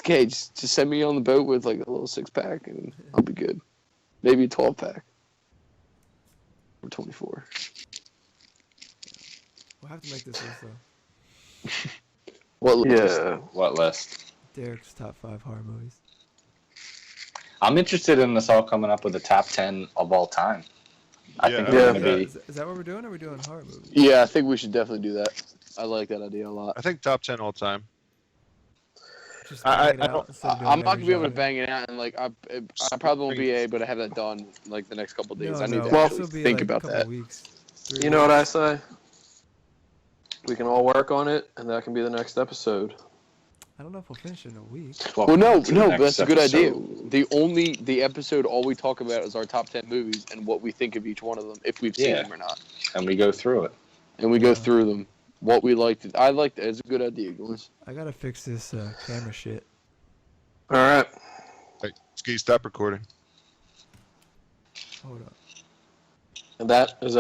Okay, just send me on the boat with like a little 6-pack and I'll be good. Maybe a 12-pack. Or 24. We'll have to make this list though. What? Yeah. What list? Derek's top 5 horror movies. I'm interested in us all coming up with a top 10 of all time. I think Yeah. we're Yeah. going to be. Is that what we're doing? Or are we doing horror movies? Yeah, I think we should definitely do that. I like that idea a lot. I think top 10 all time. Just I bang it out don't- instead of doing I'm not gonna every be able to genre. bang it out, and like I probably won't be able to have that done like the next couple of days. I need to Well, actually this'll be think like a about couple that. Weeks, 3 You know what weeks. I say? We can all work on it, and that can be the next episode. I don't know if we'll finish it in a week. Well, no, To the but next that's a good idea. episode. The episode all we talk about is our top 10 movies and what we think of each one of them, if we've seen Yeah. them or not, And we go through it. and we go through them. What we liked. I liked it. It's a good idea, guys. I gotta fix this camera shit. All right. Hey, Ski, stop recording. Hold on. And that is